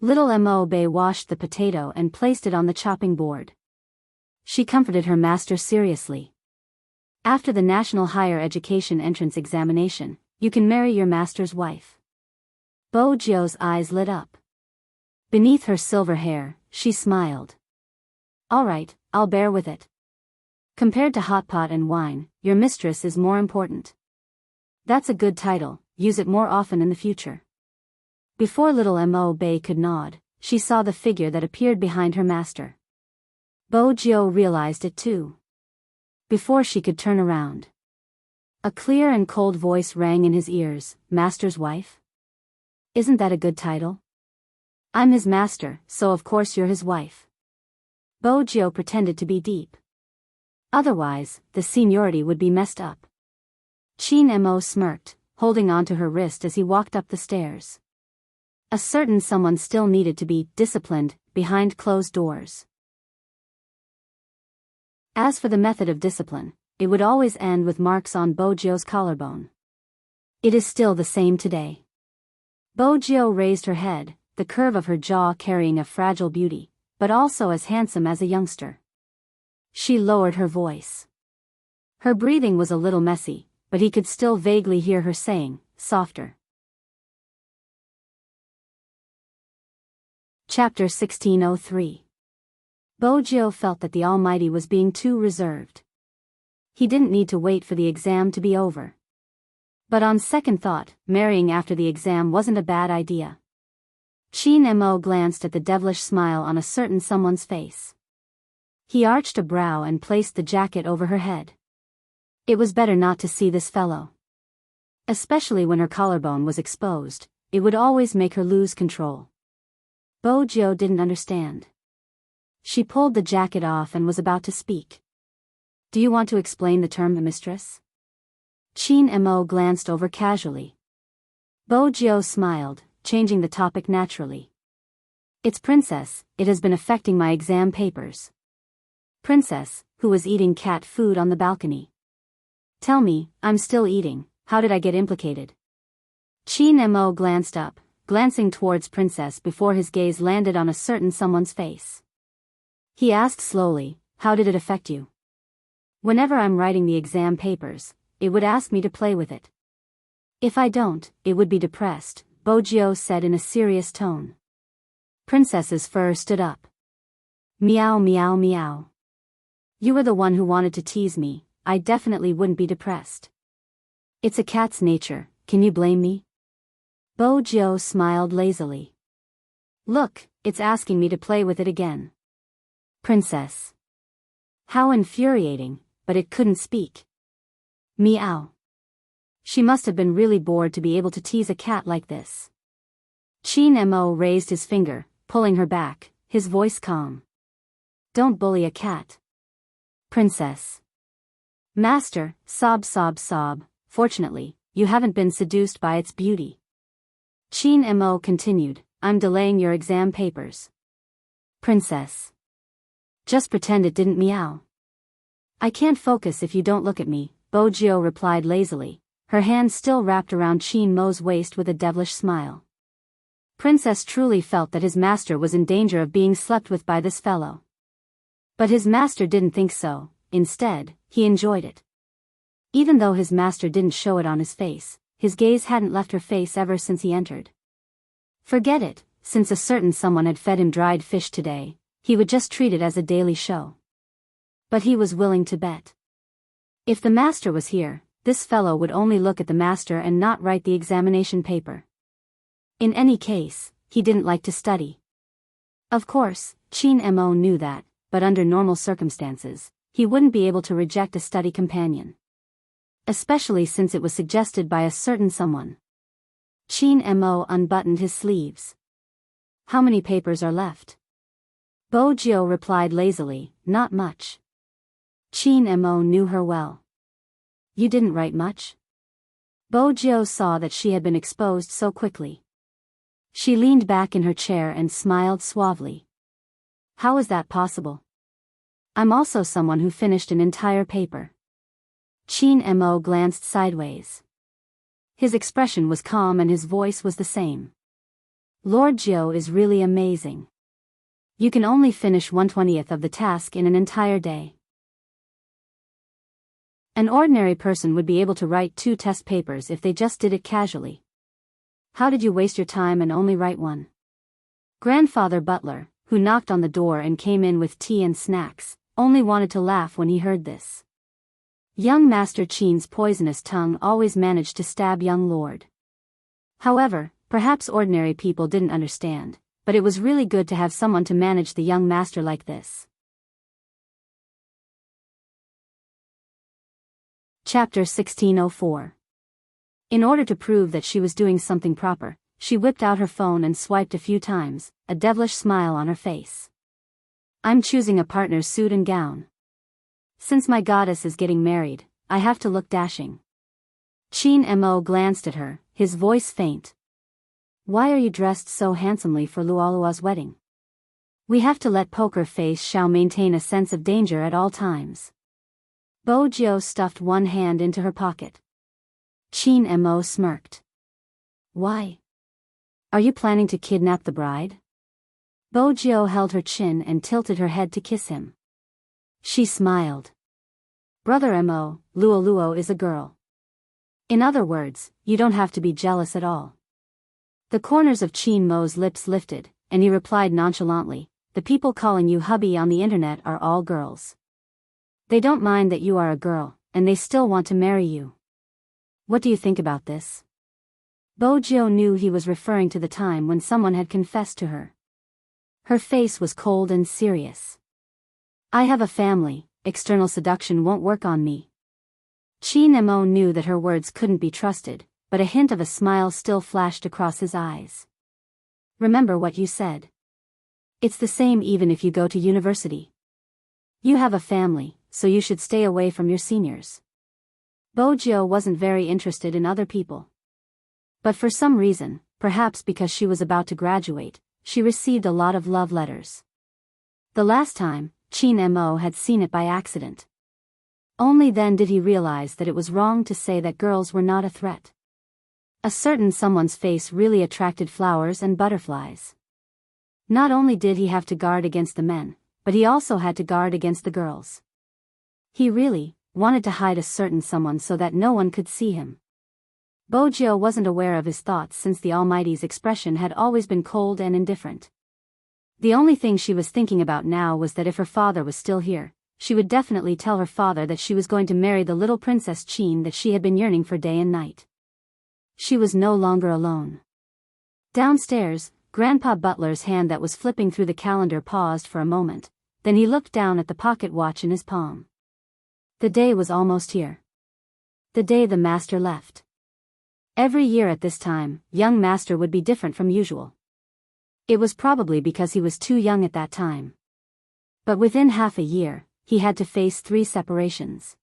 A: Little Mo Bei washed the potato and placed it on the chopping board. She comforted her master seriously. After the National Higher Education Entrance Examination, you can marry your master's wife. Bo Jiu's eyes lit up. Beneath her silver hair, she smiled. All right, I'll bear with it. Compared to hot pot and wine, your mistress is more important. That's a good title, use it more often in the future. Before little Mo Bei could nod, she saw the figure that appeared behind her master. Bo Jiu realized it too. Before she could turn around, a clear and cold voice rang in his ears, Master's wife? Isn't that a good title? I'm his master, so of course you're his wife. Bo Jiu pretended to be deep. Otherwise, the seniority would be messed up. Chin Mo smirked, holding onto her wrist as he walked up the stairs. A certain someone still needed to be disciplined behind closed doors. As for the method of discipline, it would always end with marks on Bo Jiu's collarbone. It is still the same today. Bo Jiu raised her head, the curve of her jaw carrying a fragile beauty, but also as handsome as a youngster. She lowered her voice. Her breathing was a little messy, but he could still vaguely hear her saying, softer. Chapter 1603. Bo Jiu felt that the Almighty was being too reserved. He didn't need to wait for the exam to be over. But on second thought, marrying after the exam wasn't a bad idea. Chin Mo glanced at the devilish smile on a certain someone's face. He arched a brow and placed the jacket over her head. It was better not to see this fellow. Especially when her collarbone was exposed, it would always make her lose control. Bo Jio didn't understand. She pulled the jacket off and was about to speak. Do you want to explain the term mistress? Chin Mo glanced over casually. Bo Jio smiled, changing the topic naturally. It's princess, it has been affecting my exam papers. Princess, who was eating cat food on the balcony. Tell me, I'm still eating, how did I get implicated? Chin Mo glanced up, glancing towards Princess before his gaze landed on a certain someone's face. He asked slowly, how did it affect you? Whenever I'm writing the exam papers, it would ask me to play with it. If I don't, it would be depressed, Bo Jio said in a serious tone. Princess's fur stood up. Meow meow meow. You were the one who wanted to tease me, I definitely wouldn't be depressed. It's a cat's nature, can you blame me? Bo Jio smiled lazily. Look, it's asking me to play with it again. Princess. How infuriating, but it couldn't speak. Meow. She must have been really bored to be able to tease a cat like this. Chin Mo raised his finger, pulling her back, his voice calm. Don't bully a cat. Princess. Master, sob sob sob, fortunately, you haven't been seduced by its beauty. Chin Mo continued, I'm delaying your exam papers. Princess. Just pretend it didn't meow. I can't focus if you don't look at me, Bo Jio replied lazily, her hand still wrapped around Chin Mo's waist with a devilish smile. Princess truly felt that his master was in danger of being slept with by this fellow. But his master didn't think so, instead, he enjoyed it. Even though his master didn't show it on his face, his gaze hadn't left her face ever since he entered. Forget it, since a certain someone had fed him dried fish today, he would just treat it as a daily show. But he was willing to bet. If the master was here, this fellow would only look at the master and not write the examination paper. In any case, he didn't like to study. Of course, Chin Mo knew that, but under normal circumstances, he wouldn't be able to reject a study companion. Especially since it was suggested by a certain someone. Chin Mo unbuttoned his sleeves. How many papers are left? Bo Jio replied lazily, not much. Chin Mo knew her well. You didn't write much? Bo Jio saw that she had been exposed so quickly. She leaned back in her chair and smiled suavely. How is that possible? I'm also someone who finished an entire paper. Chin Mo glanced sideways. His expression was calm and his voice was the same. Lord Jio is really amazing. You can only finish 1/20th of the task in an entire day. An ordinary person would be able to write 2 test papers if they just did it casually. How did you waste your time and only write 1? Grandfather Butler, who knocked on the door and came in with tea and snacks, only wanted to laugh when he heard this. Young Master Chin's poisonous tongue always managed to stab young Lord. However, perhaps ordinary people didn't understand, but it was really good to have someone to manage the young master like this. Chapter 1604. In order to prove that she was doing something proper, she whipped out her phone and swiped a few times, a devilish smile on her face. I'm choosing a partner's suit and gown. Since my goddess is getting married, I have to look dashing. Chin Mo glanced at her, his voice faint. Why are you dressed so handsomely for Luolua's wedding? We have to let Poker Face Xiao maintain a sense of danger at all times. Bo Jio stuffed one hand into her pocket. Chin Mo smirked. Why? Are you planning to kidnap the bride? Bo Jio held her chin and tilted her head to kiss him. She smiled. Brother Mo, Luoluo is a girl. In other words, you don't have to be jealous at all. The corners of Chin Mo's lips lifted, and he replied nonchalantly, the people calling you hubby on the internet are all girls. They don't mind that you are a girl, and they still want to marry you. What do you think about this? Bojo knew he was referring to the time when someone had confessed to her. Her face was cold and serious. I have a family, external seduction won't work on me. Chi-Nemo knew that her words couldn't be trusted, but a hint of a smile still flashed across his eyes. Remember what you said. It's the same even if you go to university. You have a family, so you should stay away from your seniors. Bojo wasn't very interested in other people. But for some reason, perhaps because she was about to graduate, she received a lot of love letters. The last time, Chi-Nemo had seen it by accident. Only then did he realize that it was wrong to say that girls were not a threat. A certain someone's face really attracted flowers and butterflies. Not only did he have to guard against the men, but he also had to guard against the girls. He really wanted to hide a certain someone so that no one could see him. Bojo wasn't aware of his thoughts since the Almighty's expression had always been cold and indifferent. The only thing she was thinking about now was that if her father was still here, she would definitely tell her father that she was going to marry the little Princess Chin that she had been yearning for day and night. She was no longer alone. Downstairs, Grandpa Butler's hand that was flipping through the calendar paused for a moment, then he looked down at the pocket watch in his palm. The day was almost here. The day the master left. Every year at this time, young master would be different from usual. It was probably because he was too young at that time. But within half a year, he had to face 3 separations.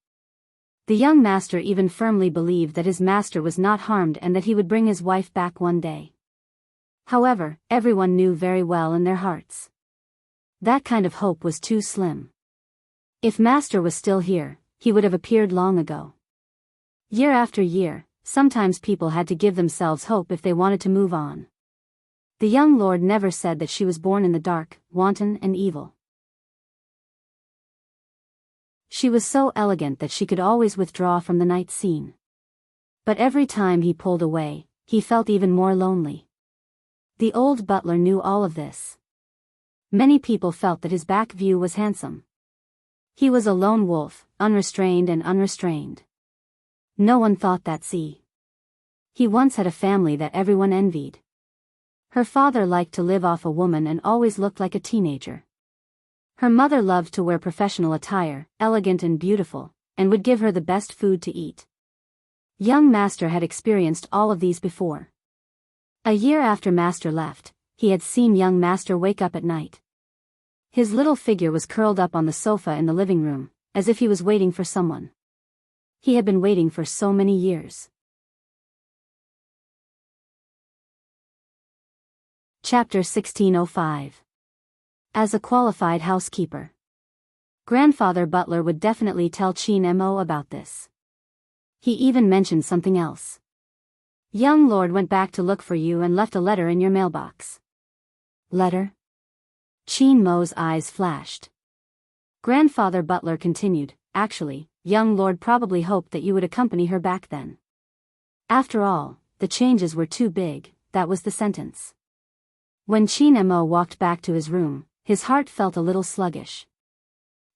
A: The young master even firmly believed that his master was not harmed and that he would bring his wife back one day. However, everyone knew very well in their hearts. That kind of hope was too slim. If master was still here, he would have appeared long ago. Year after year, sometimes people had to give themselves hope if they wanted to move on. The young lord never said that she was born in the dark, wanton and evil. She was so elegant that she could always withdraw from the night scene. But every time he pulled away, he felt even more lonely. The old butler knew all of this. Many people felt that his back view was handsome. He was a lone wolf, unrestrained and unrestrained. No one thought that. He once had a family that everyone envied. Her father liked to live off a woman and always looked like a teenager. Her mother loved to wear professional attire, elegant and beautiful, and would give her the best food to eat. Young master had experienced all of these before. A year after master left, he had seen young master wake up at night. His little figure was curled up on the sofa in the living room, as if he was waiting for someone. He had been waiting for so many years. Chapter 1605. As a qualified housekeeper. Grandfather Butler would definitely tell Chi-Nemo about this. He even mentioned something else. Young lord went back to look for you and left a letter in your mailbox. Letter? Chi-Nemo's eyes flashed. Grandfather Butler continued, actually, young lord probably hoped that you would accompany her back then. After all, the changes were too big, that was the sentence. When Chi-Nemo walked back to his room, his heart felt a little sluggish.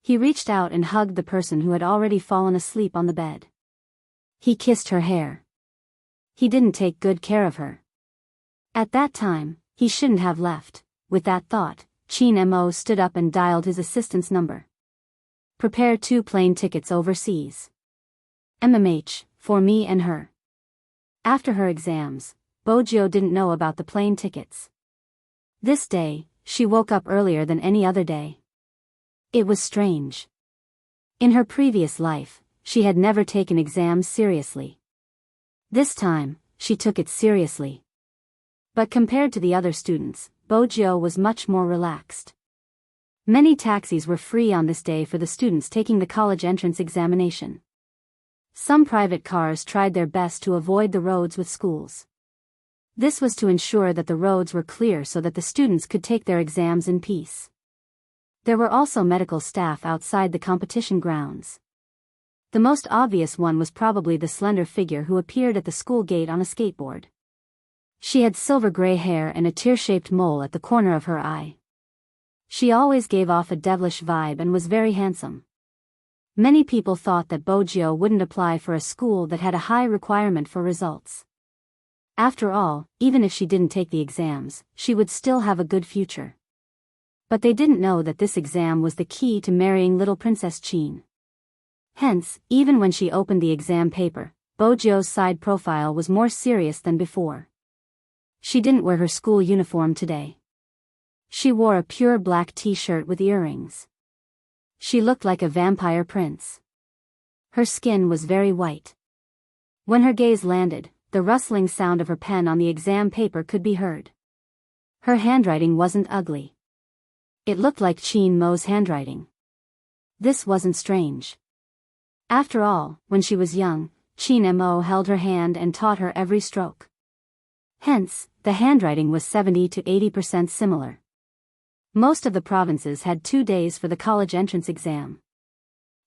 A: He reached out and hugged the person who had already fallen asleep on the bed. He kissed her hair. He didn't take good care of her. At that time, he shouldn't have left. With that thought, Chi-Nemo stood up and dialed his assistant's number. Prepare 2 plane tickets overseas. MMH, for me and her. After her exams, Bojo didn't know about the plane tickets. This day, she woke up earlier than any other day. It was strange. In her previous life, she had never taken exams seriously. This time, she took it seriously. But compared to the other students, Bojo was much more relaxed. Many taxis were free on this day for the students taking the college entrance examination. Some private cars tried their best to avoid the roads with schools. This was to ensure that the roads were clear so that the students could take their exams in peace. There were also medical staff outside the competition grounds. The most obvious one was probably the slender figure who appeared at the school gate on a skateboard. She had silver gray hair and a tear-shaped mole at the corner of her eye. She always gave off a devilish vibe and was very handsome. Many people thought that Bojio wouldn't apply for a school that had a high requirement for results. After all, even if she didn't take the exams, she would still have a good future. But they didn't know that this exam was the key to marrying little Princess Chin. Hence, even when she opened the exam paper, Bojio's side profile was more serious than before. She didn't wear her school uniform today. She wore a pure black t-shirt with earrings. She looked like a vampire prince. Her skin was very white. When her gaze landed, the rustling sound of her pen on the exam paper could be heard. Her handwriting wasn't ugly. It looked like Chin Mo's handwriting. This wasn't strange. After all, when she was young, Chin Mo held her hand and taught her every stroke. Hence, the handwriting was 70 to 80% similar. Most of the provinces had 2 days for the college entrance exam.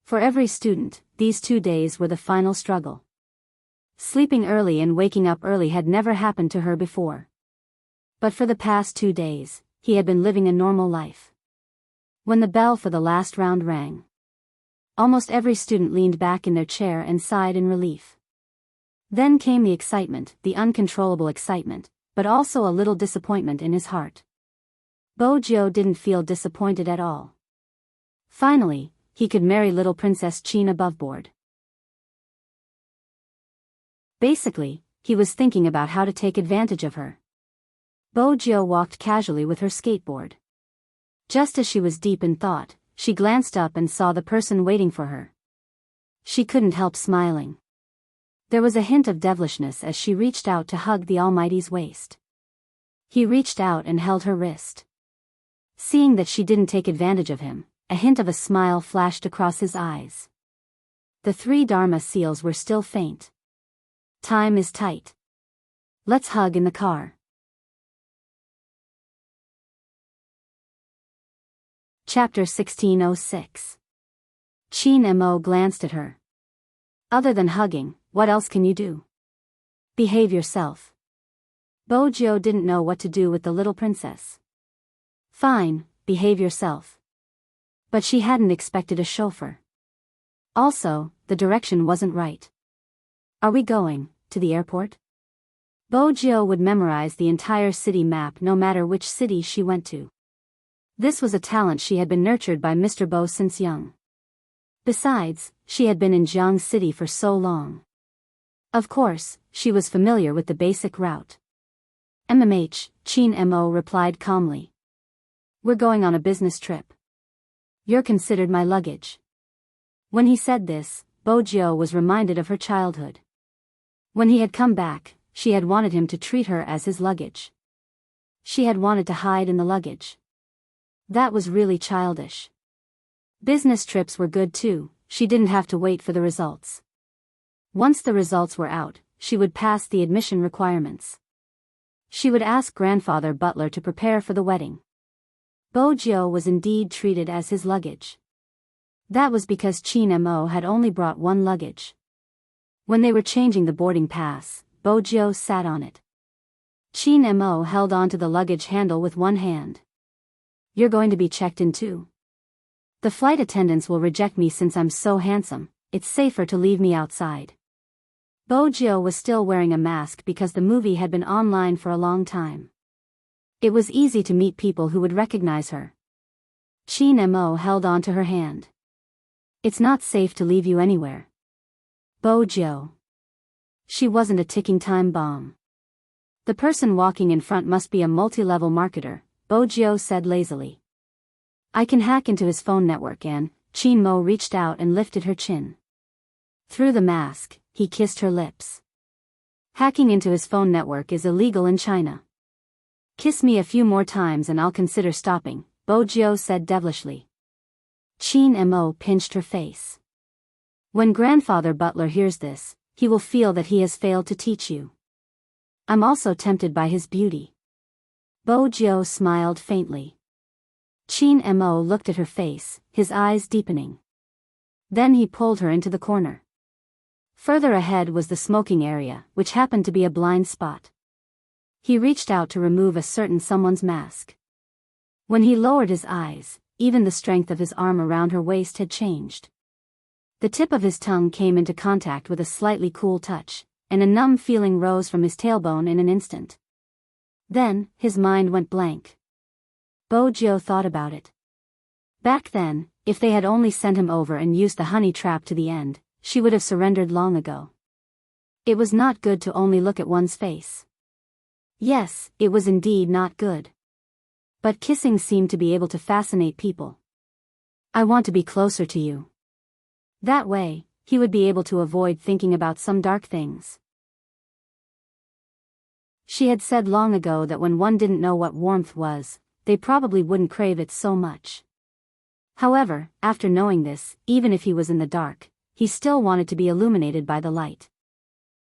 A: For every student, these 2 days were the final struggle. Sleeping early and waking up early had never happened to her before. But for the past 2 days, he had been living a normal life. When the bell for the last round rang, almost every student leaned back in their chair and sighed in relief. Then came the excitement, the uncontrollable excitement, but also a little disappointment in his heart. Bojio didn't feel disappointed at all. Finally, he could marry little Princess Chin above board. Basically, he was thinking about how to take advantage of her. Bojio walked casually with her skateboard. Just as she was deep in thought, she glanced up and saw the person waiting for her. She couldn't help smiling. There was a hint of devilishness as she reached out to hug the Almighty's waist. He reached out and held her wrist. Seeing that she didn't take advantage of him, a hint of a smile flashed across his eyes. The 3 Dharma seals were still faint. Time is tight. Let's hug in the car. Chapter 1606. Chin Mo glanced at her. Other than hugging, what else can you do? Behave yourself. Bojio didn't know what to do with the little princess. Fine, behave yourself. But she hadn't expected a chauffeur. Also, the direction wasn't right. Are we going to the airport? Bojio would memorize the entire city map no matter which city she went to. This was a talent she had been nurtured by Mr. Bo since young. Besides, she had been in Jiang City for so long. Of course, she was familiar with the basic route. Chin Mo replied calmly. We're going on a business trip. You're considered my luggage. When he said this, Bojio was reminded of her childhood. When he had come back, she had wanted him to treat her as his luggage. She had wanted to hide in the luggage. That was really childish. Business trips were good too, she didn't have to wait for the results. Once the results were out, she would pass the admission requirements. She would ask grandfather Butler to prepare for the wedding. Bojio was indeed treated as his luggage. That was because Chin Mo had only brought 1 luggage. When they were changing the boarding pass, Bojio sat on it. Chin Mo held onto the luggage handle with 1 hand. You're going to be checked in too. The flight attendants will reject me since I'm so handsome, it's safer to leave me outside. Bojio was still wearing a mask because the movie had been online for a long time. It was easy to meet people who would recognize her. Chin Mo held on to her hand. It's not safe to leave you anywhere. Bojio. She wasn't a ticking time bomb. The person walking in front must be a multi-level marketer, Bojio said lazily. I can hack into his phone network and, Chin Mo reached out and lifted her chin. Through the mask, he kissed her lips. Hacking into his phone network is illegal in China. Kiss me a few more times and I'll consider stopping, Bojio said devilishly. Chin Mo pinched her face. When grandfather Butler hears this, he will feel that he has failed to teach you. I'm also tempted by his beauty. Bojio smiled faintly. Chin Mo looked at her face, his eyes deepening. Then he pulled her into the corner. Further ahead was the smoking area, which happened to be a blind spot. He reached out to remove a certain someone's mask. When he lowered his eyes, even the strength of his arm around her waist had changed. The tip of his tongue came into contact with a slightly cool touch, and a numb feeling rose from his tailbone in an instant. Then, his mind went blank. Bojo thought about it. Back then, if they had only sent him over and used the honey trap to the end, she would have surrendered long ago. It was not good to only look at one's face. Yes, it was indeed not good. But kissing seemed to be able to fascinate people. I want to be closer to you. That way, he would be able to avoid thinking about some dark things. She had said long ago that when one didn't know what warmth was, they probably wouldn't crave it so much. However, after knowing this, even if he was in the dark, he still wanted to be illuminated by the light.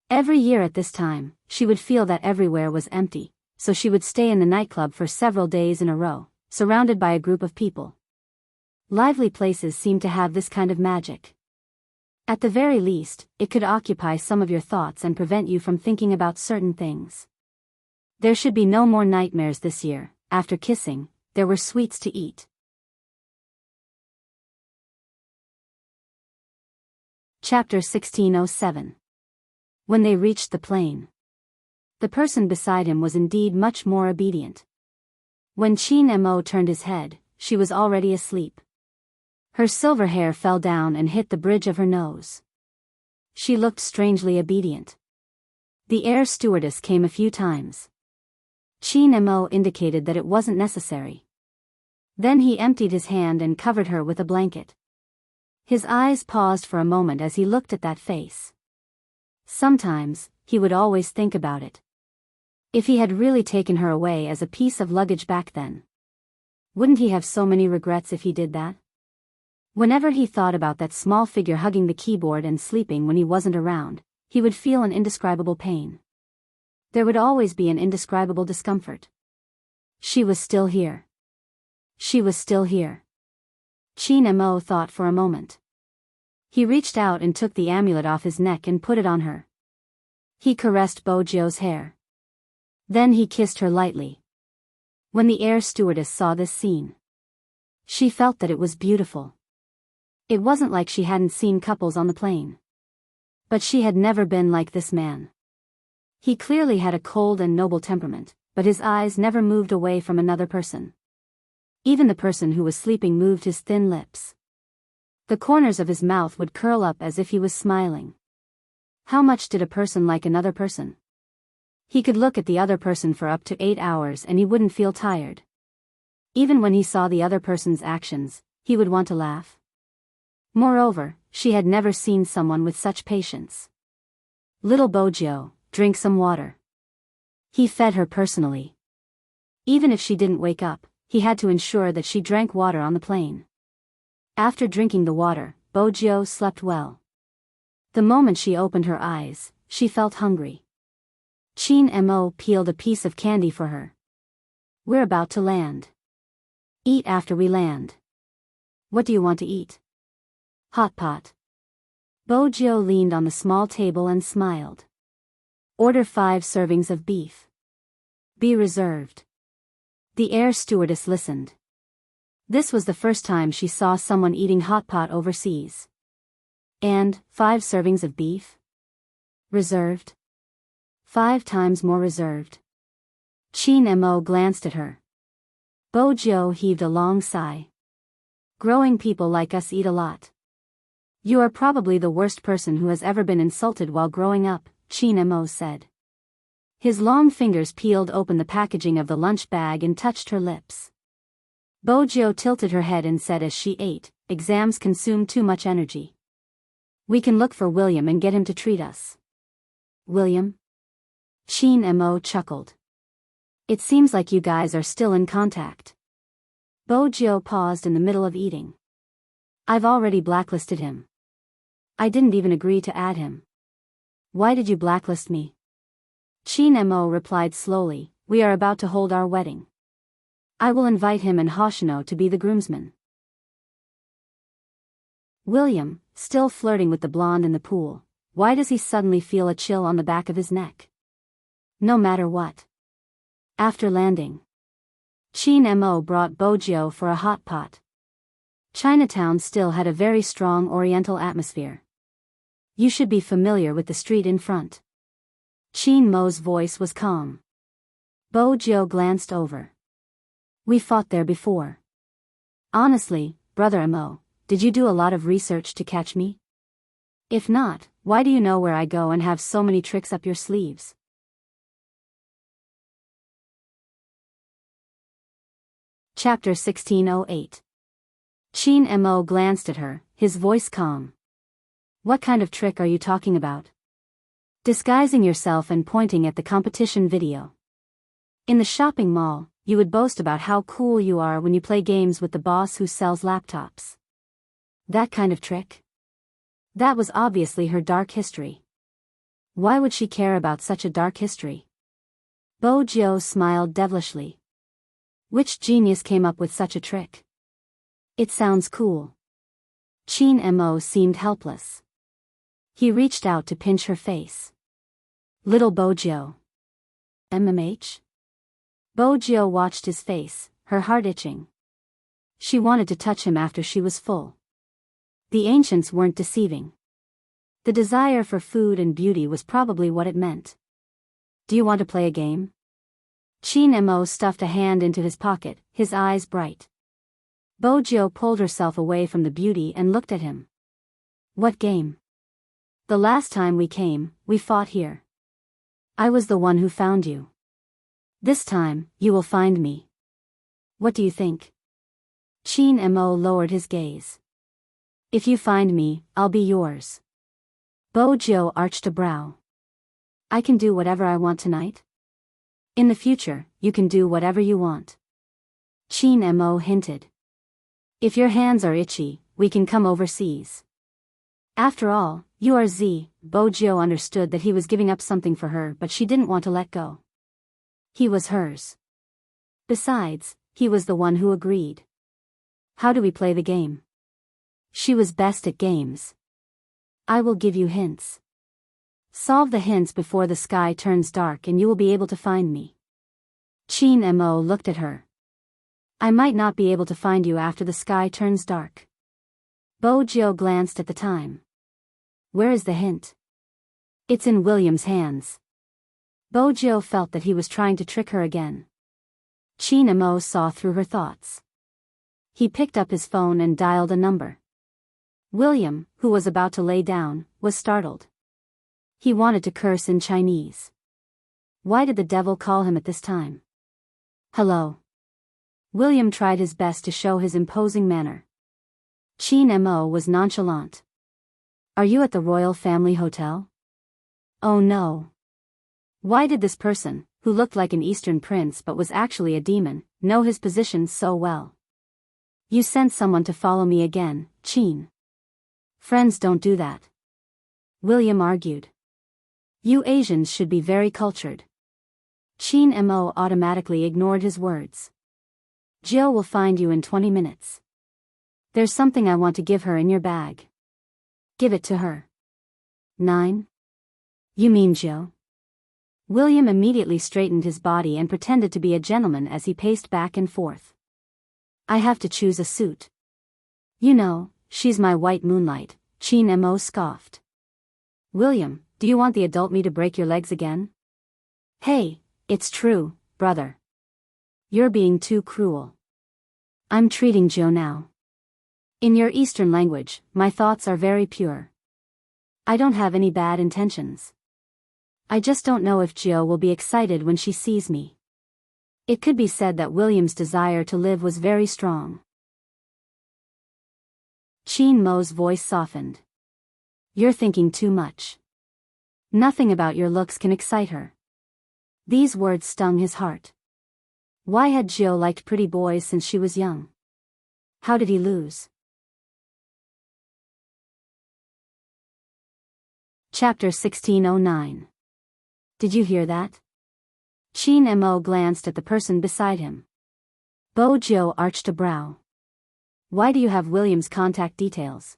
A: Every year at this time, she would feel that everywhere was empty, so she would stay in the nightclub for several days in a row, surrounded by a group of people. Lively places seem to have this kind of magic. At the very least, it could occupy some of your thoughts and prevent you from thinking about certain things. There should be no more nightmares this year. After kissing, there were sweets to eat. Chapter 1607. When they reached the plain. The person beside him was indeed much more obedient. When Chin Mo turned his head, she was already asleep. Her silver hair fell down and hit the bridge of her nose. She looked strangely obedient. The air stewardess came a few times. Chin Mo indicated that it wasn't necessary. Then he emptied his hand and covered her with a blanket. His eyes paused for a moment as he looked at that face. Sometimes, he would always think about it. If he had really taken her away as a piece of luggage back then. Wouldn't he have so many regrets if he did that? Whenever he thought about that small figure hugging the keyboard and sleeping when he wasn't around, he would feel an indescribable pain. There would always be an indescribable discomfort. She was still here. She was still here. Chin Mo thought for a moment. He reached out and took the amulet off his neck and put it on her. He caressed Bojo's hair. Then he kissed her lightly. When the air stewardess saw this scene, she felt that it was beautiful. It wasn't like she hadn't seen couples on the plane. But she had never been like this man. He clearly had a cold and noble temperament, but his eyes never moved away from another person. Even the person who was sleeping moved his thin lips. The corners of his mouth would curl up as if he was smiling. How much did a person like another person? He could look at the other person for up to 8 hours and he wouldn't feel tired. Even when he saw the other person's actions, he would want to laugh. Moreover, she had never seen someone with such patience. Little Bojo, drink some water. He fed her personally. Even if she didn't wake up, he had to ensure that she drank water on the plane. After drinking the water, Bojo slept well. The moment she opened her eyes, she felt hungry. Chin Mo peeled a piece of candy for her. We're about to land. Eat after we land. What do you want to eat? Hot pot. Bojo leaned on the small table and smiled. Order 5 servings of beef. Be reserved. The air stewardess listened. This was the first time she saw someone eating hot pot overseas. And 5 servings of beef? Reserved? 5 times more reserved. Chin Mo glanced at her. Bojo heaved a long sigh. Growing people like us eat a lot. You are probably the worst person who has ever been insulted while growing up, Chin Mo said. His long fingers peeled open the packaging of the lunch bag and touched her lips. Bojo tilted her head and said as she ate, exams consume too much energy. We can look for William and get him to treat us. William? Chin Mo chuckled. It seems like you guys are still in contact. Bojo paused in the middle of eating. I've already blacklisted him. I didn't even agree to add him. Why did you blacklist me? Chin Mo replied slowly, we are about to hold our wedding. I will invite him and Hoshino to be the groomsmen. William, still flirting with the blonde in the pool, why does he suddenly feel a chill on the back of his neck? No matter what. After landing, Chin Mo brought Bojo for a hot pot. Chinatown still had a very strong Oriental atmosphere. You should be familiar with the street in front. Qin Mo's voice was calm. Bo Jiu glanced over. We fought there before. Honestly, Brother Mo, did you do a lot of research to catch me? If not, why do you know where I go and have so many tricks up your sleeves? Chapter 1608. Qin Mo glanced at her, his voice calm. What kind of trick are you talking about? Disguising yourself and pointing at the competition video. In the shopping mall, you would boast about how cool you are when you play games with the boss who sells laptops. That kind of trick? That was obviously her dark history. Why would she care about such a dark history? Bo Jiu smiled devilishly. Which genius came up with such a trick? It sounds cool. Qin Mo seemed helpless. He reached out to pinch her face. Little Bo Jiu. MMH? Bo Jiu watched his face, her heart itching. She wanted to touch him after she was full. The ancients weren't deceiving. The desire for food and beauty was probably what it meant. Do you want to play a game? Qin Mo stuffed a hand into his pocket, his eyes bright. Bo Jiu pulled herself away from the beauty and looked at him. What game? The last time we came, we fought here. I was the one who found you. This time, you will find me. What do you think? Qin Mo lowered his gaze. If you find me, I'll be yours. Bo Jiu arched a brow. I can do whatever I want tonight? In the future, you can do whatever you want. Qin Mo hinted. If your hands are itchy, we can come overseas. After all, you are Z. Bo Jiu understood that he was giving up something for her, but she didn't want to let go. He was hers. Besides, he was the one who agreed. How do we play the game? She was best at games. I will give you hints. Solve the hints before the sky turns dark and you will be able to find me. Qin Mo looked at her. I might not be able to find you after the sky turns dark. Bo Jiu glanced at the time. Where is the hint? It's in William's hands. Bo Jiu felt that he was trying to trick her again. Qin Mo saw through her thoughts. He picked up his phone and dialed a number. William, who was about to lay down, was startled. He wanted to curse in Chinese. Why did the devil call him at this time? Hello. William tried his best to show his imposing manner. Qin Mo was nonchalant. Are you at the Royal Family Hotel? Oh no. Why did this person, who looked like an Eastern prince but was actually a demon, know his position so well? You sent someone to follow me again, Qin. Friends don't do that. William argued. You Asians should be very cultured. Qin Mo automatically ignored his words. Jill will find you in 20 minutes. There's something I want to give her in your bag. Give it to her. 9. You mean Jill? William immediately straightened his body and pretended to be a gentleman as he paced back and forth. I have to choose a suit. You know, she's my white moonlight, Qin Mo scoffed. William, do you want the adult me to break your legs again? Hey, it's true, brother. You're being too cruel. I'm treating Joe now. In your Eastern language, my thoughts are very pure. I don't have any bad intentions. I just don't know if Jill will be excited when she sees me. It could be said that William's desire to live was very strong. Qin Mo's voice softened. You're thinking too much. Nothing about your looks can excite her. These words stung his heart. Why had Jill liked pretty boys since she was young? How did he lose? Chapter 1609. Did you hear that? Qin Mo glanced at the person beside him. Bo Jiu arched a brow. Why do you have William's contact details?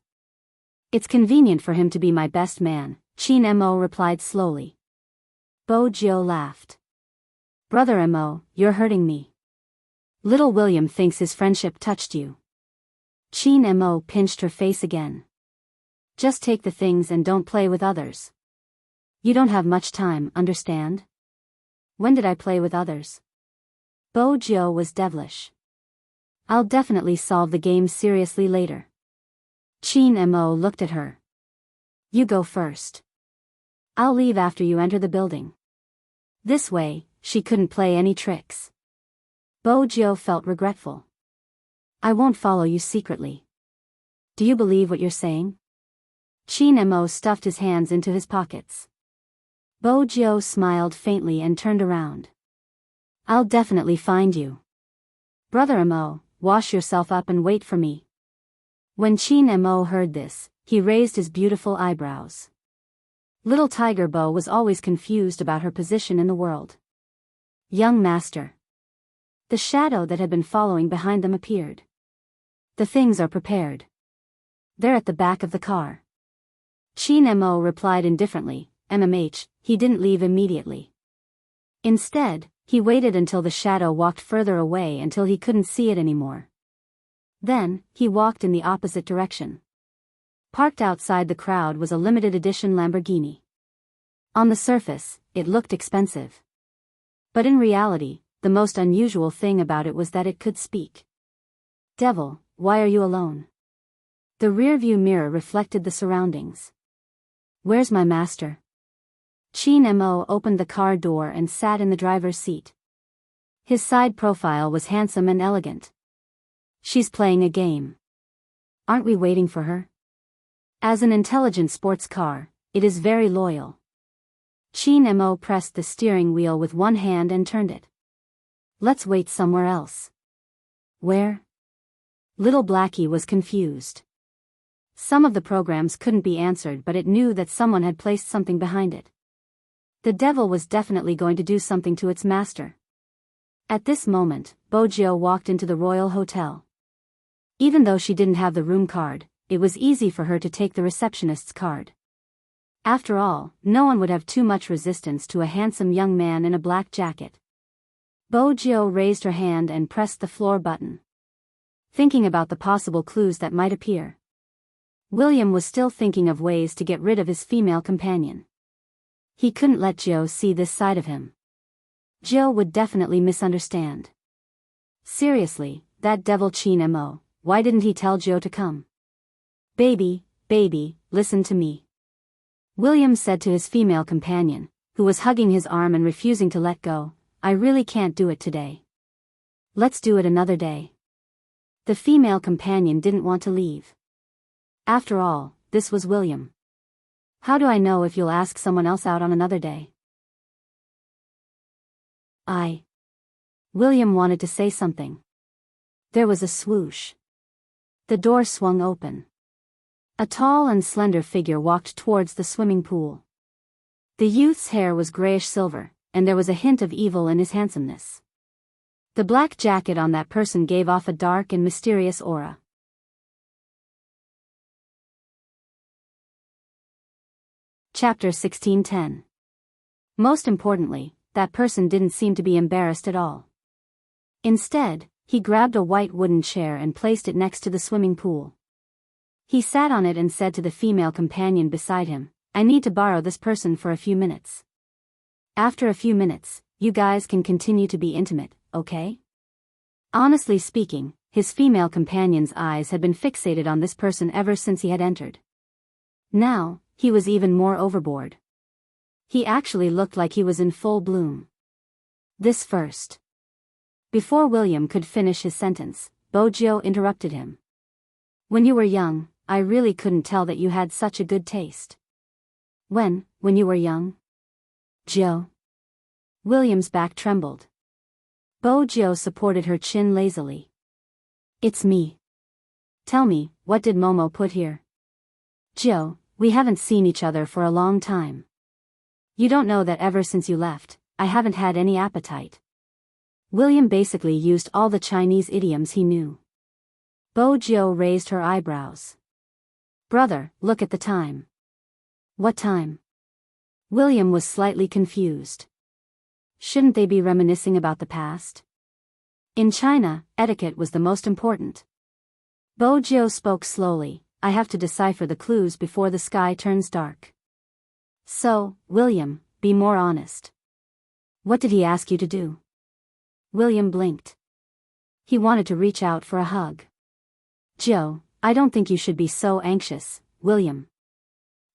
A: It's convenient for him to be my best man, Qin Mo replied slowly. Bo Jiu laughed. Brother Mo, you're hurting me. Little William thinks his friendship touched you. Chin Mo pinched her face again. Just take the things and don't play with others. You don't have much time, understand? When did I play with others? Bo Jiao was devilish. I'll definitely solve the game seriously later. Chin Mo looked at her. You go first. I'll leave after you enter the building. This way, she couldn't play any tricks. Bo Jiao felt regretful. I won't follow you secretly. Do you believe what you're saying? Chin Mo stuffed his hands into his pockets. Bo Jiao smiled faintly and turned around. I'll definitely find you. Brother Mo, wash yourself up and wait for me. When Chin Mo heard this, he raised his beautiful eyebrows. Little Tiger Bo was always confused about her position in the world. Young master. The shadow that had been following behind them appeared. The things are prepared. They're at the back of the car. Chin Mo replied indifferently, he didn't leave immediately. Instead, he waited until the shadow walked further away until he couldn't see it anymore. Then, he walked in the opposite direction. Parked outside the crowd was a limited edition Lamborghini. On the surface, it looked expensive. But in reality, the most unusual thing about it was that it could speak. Devil, why are you alone? The rearview mirror reflected the surroundings. Where's my master? Chin Mo opened the car door and sat in the driver's seat. His side profile was handsome and elegant. She's playing a game. Aren't we waiting for her? As an intelligent sports car, it is very loyal. Chin Mo pressed the steering wheel with one hand and turned it. Let's wait somewhere else. Where? Little Blackie was confused. Some of the programs couldn't be answered, but it knew that someone had placed something behind it. The devil was definitely going to do something to its master. At this moment, Bo Jiao walked into the Royal Hotel. Even though she didn't have the room card, it was easy for her to take the receptionist's card. After all, no one would have too much resistance to a handsome young man in a black jacket. Bo Jiao raised her hand and pressed the floor button, thinking about the possible clues that might appear. William was still thinking of ways to get rid of his female companion. He couldn't let Jiao see this side of him. Jiao would definitely misunderstand. Seriously, that devil Chin Mo, why didn't he tell Jiao to come? Baby, listen to me. William said to his female companion, who was hugging his arm and refusing to let go, I really can't do it today. Let's do it another day. The female companion didn't want to leave. After all, this was William. How do I know if you'll ask someone else out on another day? William wanted to say something. There was a swoosh. The door swung open. A tall and slender figure walked towards the swimming pool. The youth's hair was grayish-silver, and there was a hint of evil in his handsomeness. The black jacket on that person gave off a dark and mysterious aura. Chapter 16:10. Most importantly, that person didn't seem to be embarrassed at all. Instead, he grabbed a white wooden chair and placed it next to the swimming pool. He sat on it and said to the female companion beside him, I need to borrow this person for a few minutes. After a few minutes, you guys can continue to be intimate, okay? Honestly speaking, his female companion's eyes had been fixated on this person ever since he had entered. Now, he was even more overboard. He actually looked like he was in full bloom. This first. Before William could finish his sentence, Bo Jiao interrupted him. When you were young, I really couldn't tell that you had such a good taste. When you were young? Jiao. William's back trembled. Bo Jiao supported her chin lazily. It's me. Tell me, what did Momo put here? Jiao, we haven't seen each other for a long time. You don't know that ever since you left, I haven't had any appetite. William basically used all the Chinese idioms he knew. Bo Jiao raised her eyebrows. Brother, look at the time. What time? William was slightly confused. Shouldn't they be reminiscing about the past? In China, etiquette was the most important. Bojo spoke slowly. I have to decipher the clues before the sky turns dark. So, William, be more honest. What did he ask you to do? William blinked. He wanted to reach out for a hug. Joe, I don't think you should be so anxious, William.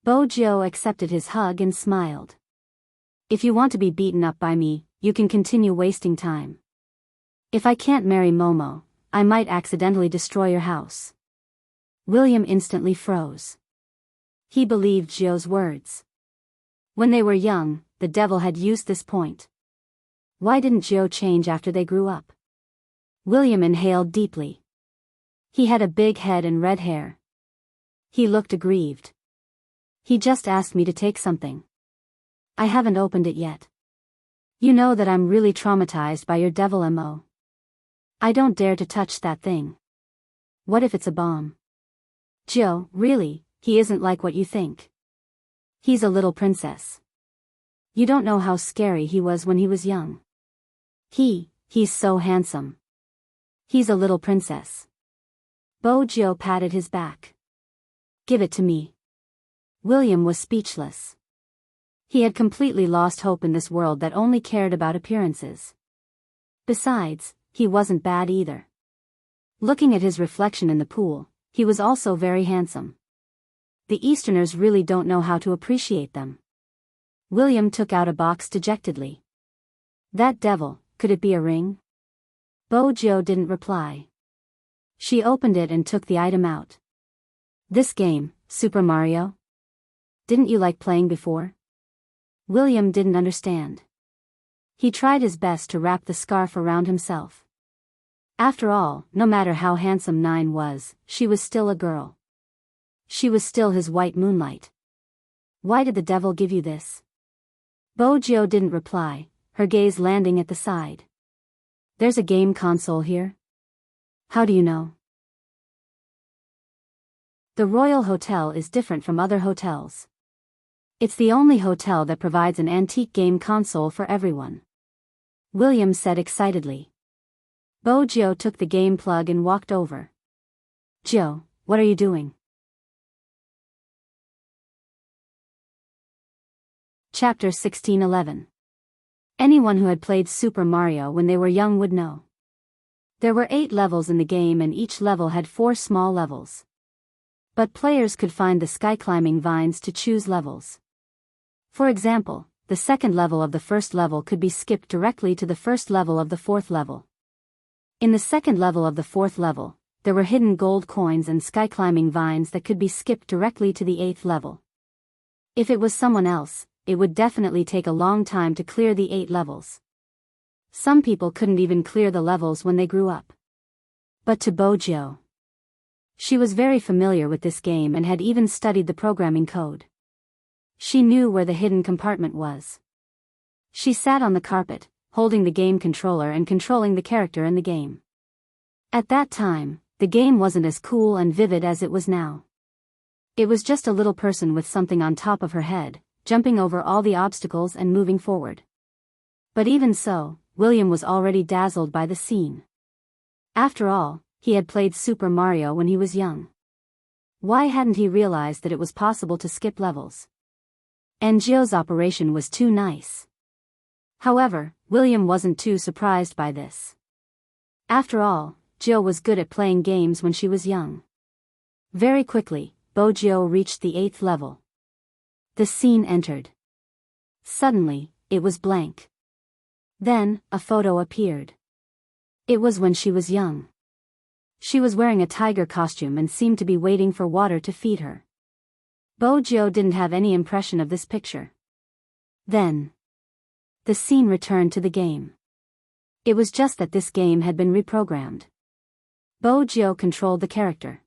A: Bojo accepted his hug and smiled. If you want to be beaten up by me, you can continue wasting time. If I can't marry Momo, I might accidentally destroy your house. William instantly froze. He believed Joe's words. When they were young, the devil had used this point. Why didn't Joe change after they grew up? William inhaled deeply. He had a big head and red hair. He looked aggrieved. He just asked me to take something. I haven't opened it yet. You know that I'm really traumatized by your devil MO. I don't dare to touch that thing. What if it's a bomb? Joe, really, he isn't like what you think. He's a little princess. You don't know how scary he was when he was young. He's so handsome. He's a little princess. Bojo patted his back. Give it to me. William was speechless. He had completely lost hope in this world that only cared about appearances. Besides, he wasn't bad either. Looking at his reflection in the pool, he was also very handsome. The Easterners really don't know how to appreciate them. William took out a box dejectedly. That devil, could it be a ring? Bojo didn't reply. She opened it and took the item out. This game, Super Mario? Didn't you like playing before? William didn't understand. He tried his best to wrap the scarf around himself. After all, no matter how handsome Nine was, she was still a girl. She was still his white moonlight. Why did the devil give you this? Bojo didn't reply, her gaze landing at the side. There's a game console here? How do you know? The Royal Hotel is different from other hotels. It's the only hotel that provides an antique game console for everyone. William said excitedly. Bojo took the game plug and walked over. Joe, what are you doing? Chapter 1611. Anyone who had played Super Mario when they were young would know. There were 8 levels in the game and each level had 4 small levels. But players could find the sky-climbing vines to choose levels. For example, the second level of the first level could be skipped directly to the first level of the fourth level. In the second level of the fourth level, there were hidden gold coins and sky-climbing vines that could be skipped directly to the 8th level. If it was someone else, it would definitely take a long time to clear the 8 levels. Some people couldn't even clear the levels when they grew up. But to Bojo, she was very familiar with this game and had even studied the programming code. She knew where the hidden compartment was. She sat on the carpet, holding the game controller and controlling the character in the game. At that time, the game wasn't as cool and vivid as it was now. It was just a little person with something on top of her head, jumping over all the obstacles and moving forward. But even so, William was already dazzled by the scene. After all, he had played Super Mario when he was young. Why hadn't he realized that it was possible to skip levels? And Joe's operation was too nice. However, William wasn't too surprised by this. After all, Joe was good at playing games when she was young. Very quickly, Bojo reached the 8th level. The scene entered. Suddenly, it was blank. Then, a photo appeared. It was when she was young. She was wearing a tiger costume and seemed to be waiting for water to feed her. Bojo didn't have any impression of this picture. Then, the scene returned to the game. It was just that this game had been reprogrammed. Bojo controlled the character.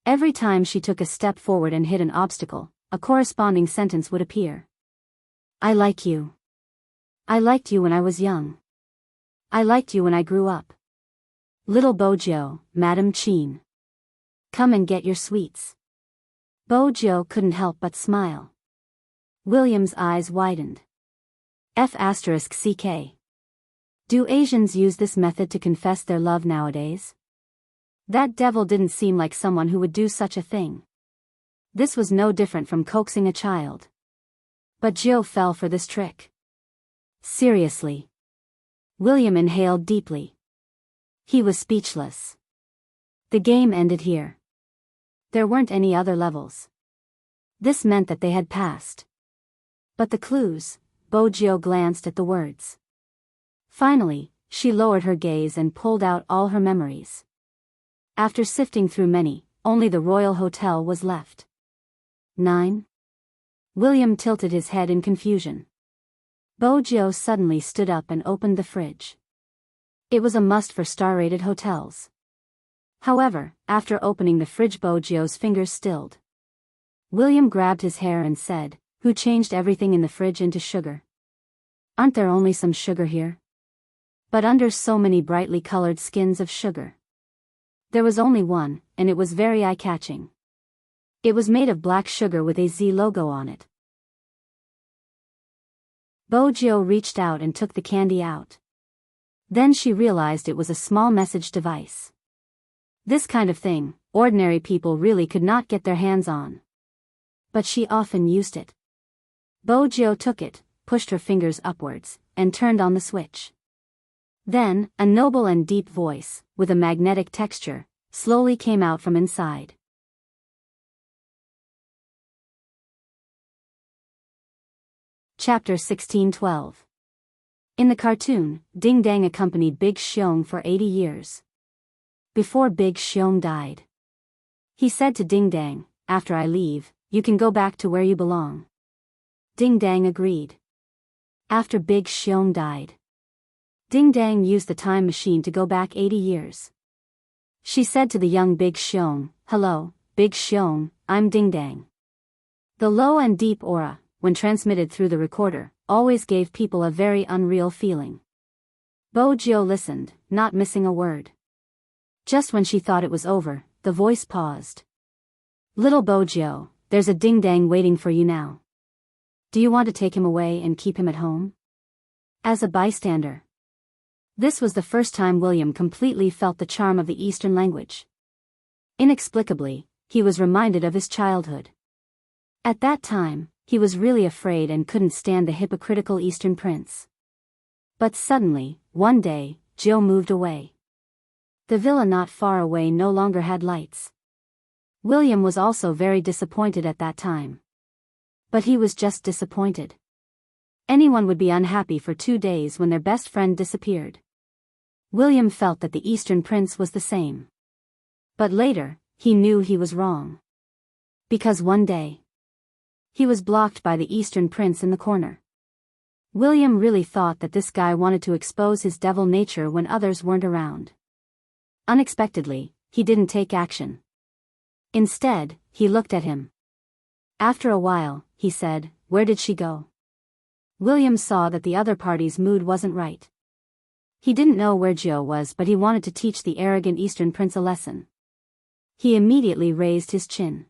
A: Every time she took a step forward and hit an obstacle, a corresponding sentence would appear. I like you. I liked you when I was young. I liked you when I grew up. Little Bojo, Madam Cheen. Come and get your sweets. Bojo couldn't help but smile. William's eyes widened. F***CK. Do Asians use this method to confess their love nowadays? That devil didn't seem like someone who would do such a thing. This was no different from coaxing a child. But Joe fell for this trick. Seriously. William inhaled deeply. He was speechless. The game ended here. There weren't any other levels. This meant that they had passed. But the clues, Bojo glanced at the words. Finally, she lowered her gaze and pulled out all her memories. After sifting through many, only the Royal Hotel was left. 9. William tilted his head in confusion. Bojo suddenly stood up and opened the fridge. It was a must for star-rated hotels. However, after opening the fridge, Bojo's fingers stilled. William grabbed his hair and said, "Who changed everything in the fridge into sugar? Aren't there only some sugar here?" But under so many brightly colored skins of sugar, there was only one, and it was very eye-catching. It was made of black sugar with a Z logo on it. Bojo reached out and took the candy out. Then she realized it was a small message device. This kind of thing, ordinary people really could not get their hands on. But she often used it. Bojo took it, pushed her fingers upwards, and turned on the switch. Then, a noble and deep voice, with a magnetic texture, slowly came out from inside. Chapter 1612. In the cartoon, Ding Dang accompanied Big Xiong for 80 years. Before Big Xiong died, he said to Ding Dang, "After I leave, you can go back to where you belong." Ding Dang agreed. After Big Xiong died, Ding Dang used the time machine to go back 80 years. She said to the young Big Xiong, "Hello, Big Xiong, I'm Ding Dang." The low and deep aura, when transmitted through the recorder, always gave people a very unreal feeling. Bojo listened, not missing a word. Just when she thought it was over, the voice paused. "Little Bojo, there's a Ding Dang waiting for you now. Do you want to take him away and keep him at home?" As a bystander. This was the first time William completely felt the charm of the Eastern language. Inexplicably, he was reminded of his childhood. At that time, he was really afraid and couldn't stand the hypocritical Eastern prince. But suddenly, one day, Joe moved away. The villa not far away no longer had lights. William was also very disappointed at that time. But he was just disappointed. Anyone would be unhappy for 2 days when their best friend disappeared. William felt that the Eastern prince was the same. But later, he knew he was wrong. Because one day, he was blocked by the Eastern prince in the corner. William really thought that this guy wanted to expose his devil nature when others weren't around. Unexpectedly, he didn't take action. Instead, he looked at him. After a while, he said, "Where did she go?" William saw that the other party's mood wasn't right. He didn't know where Joe was, but he wanted to teach the arrogant Eastern prince a lesson. He immediately raised his chin.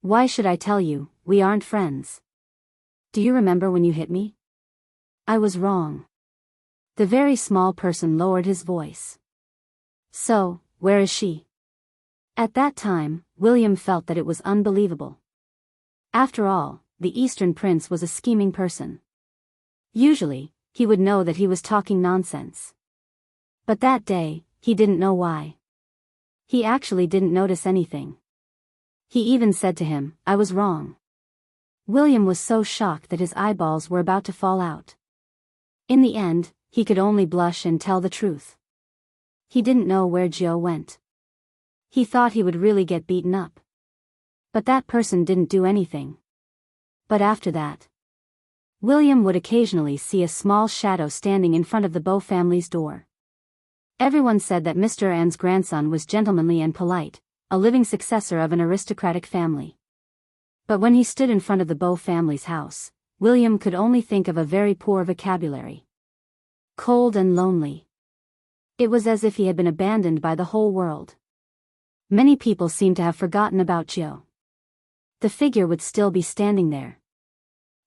A: "Why should I tell you, we aren't friends? Do you remember when you hit me? I was wrong." The very small person lowered his voice. "So, where is she?" At that time, William felt that it was unbelievable. After all, the Eastern prince was a scheming person. Usually, he would know that he was talking nonsense. But that day, he didn't know why. He actually didn't notice anything. He even said to him, "I was wrong." William was so shocked that his eyeballs were about to fall out. In the end, he could only blush and tell the truth. He didn't know where Joe went. He thought he would really get beaten up. But that person didn't do anything. But after that, William would occasionally see a small shadow standing in front of the Bow family's door. Everyone said that Mr. N's grandson was gentlemanly and polite, a living successor of an aristocratic family. But when he stood in front of the Bow family's house, William could only think of a very poor vocabulary. Cold and lonely. It was as if he had been abandoned by the whole world. Many people seemed to have forgotten about Joe. The figure would still be standing there.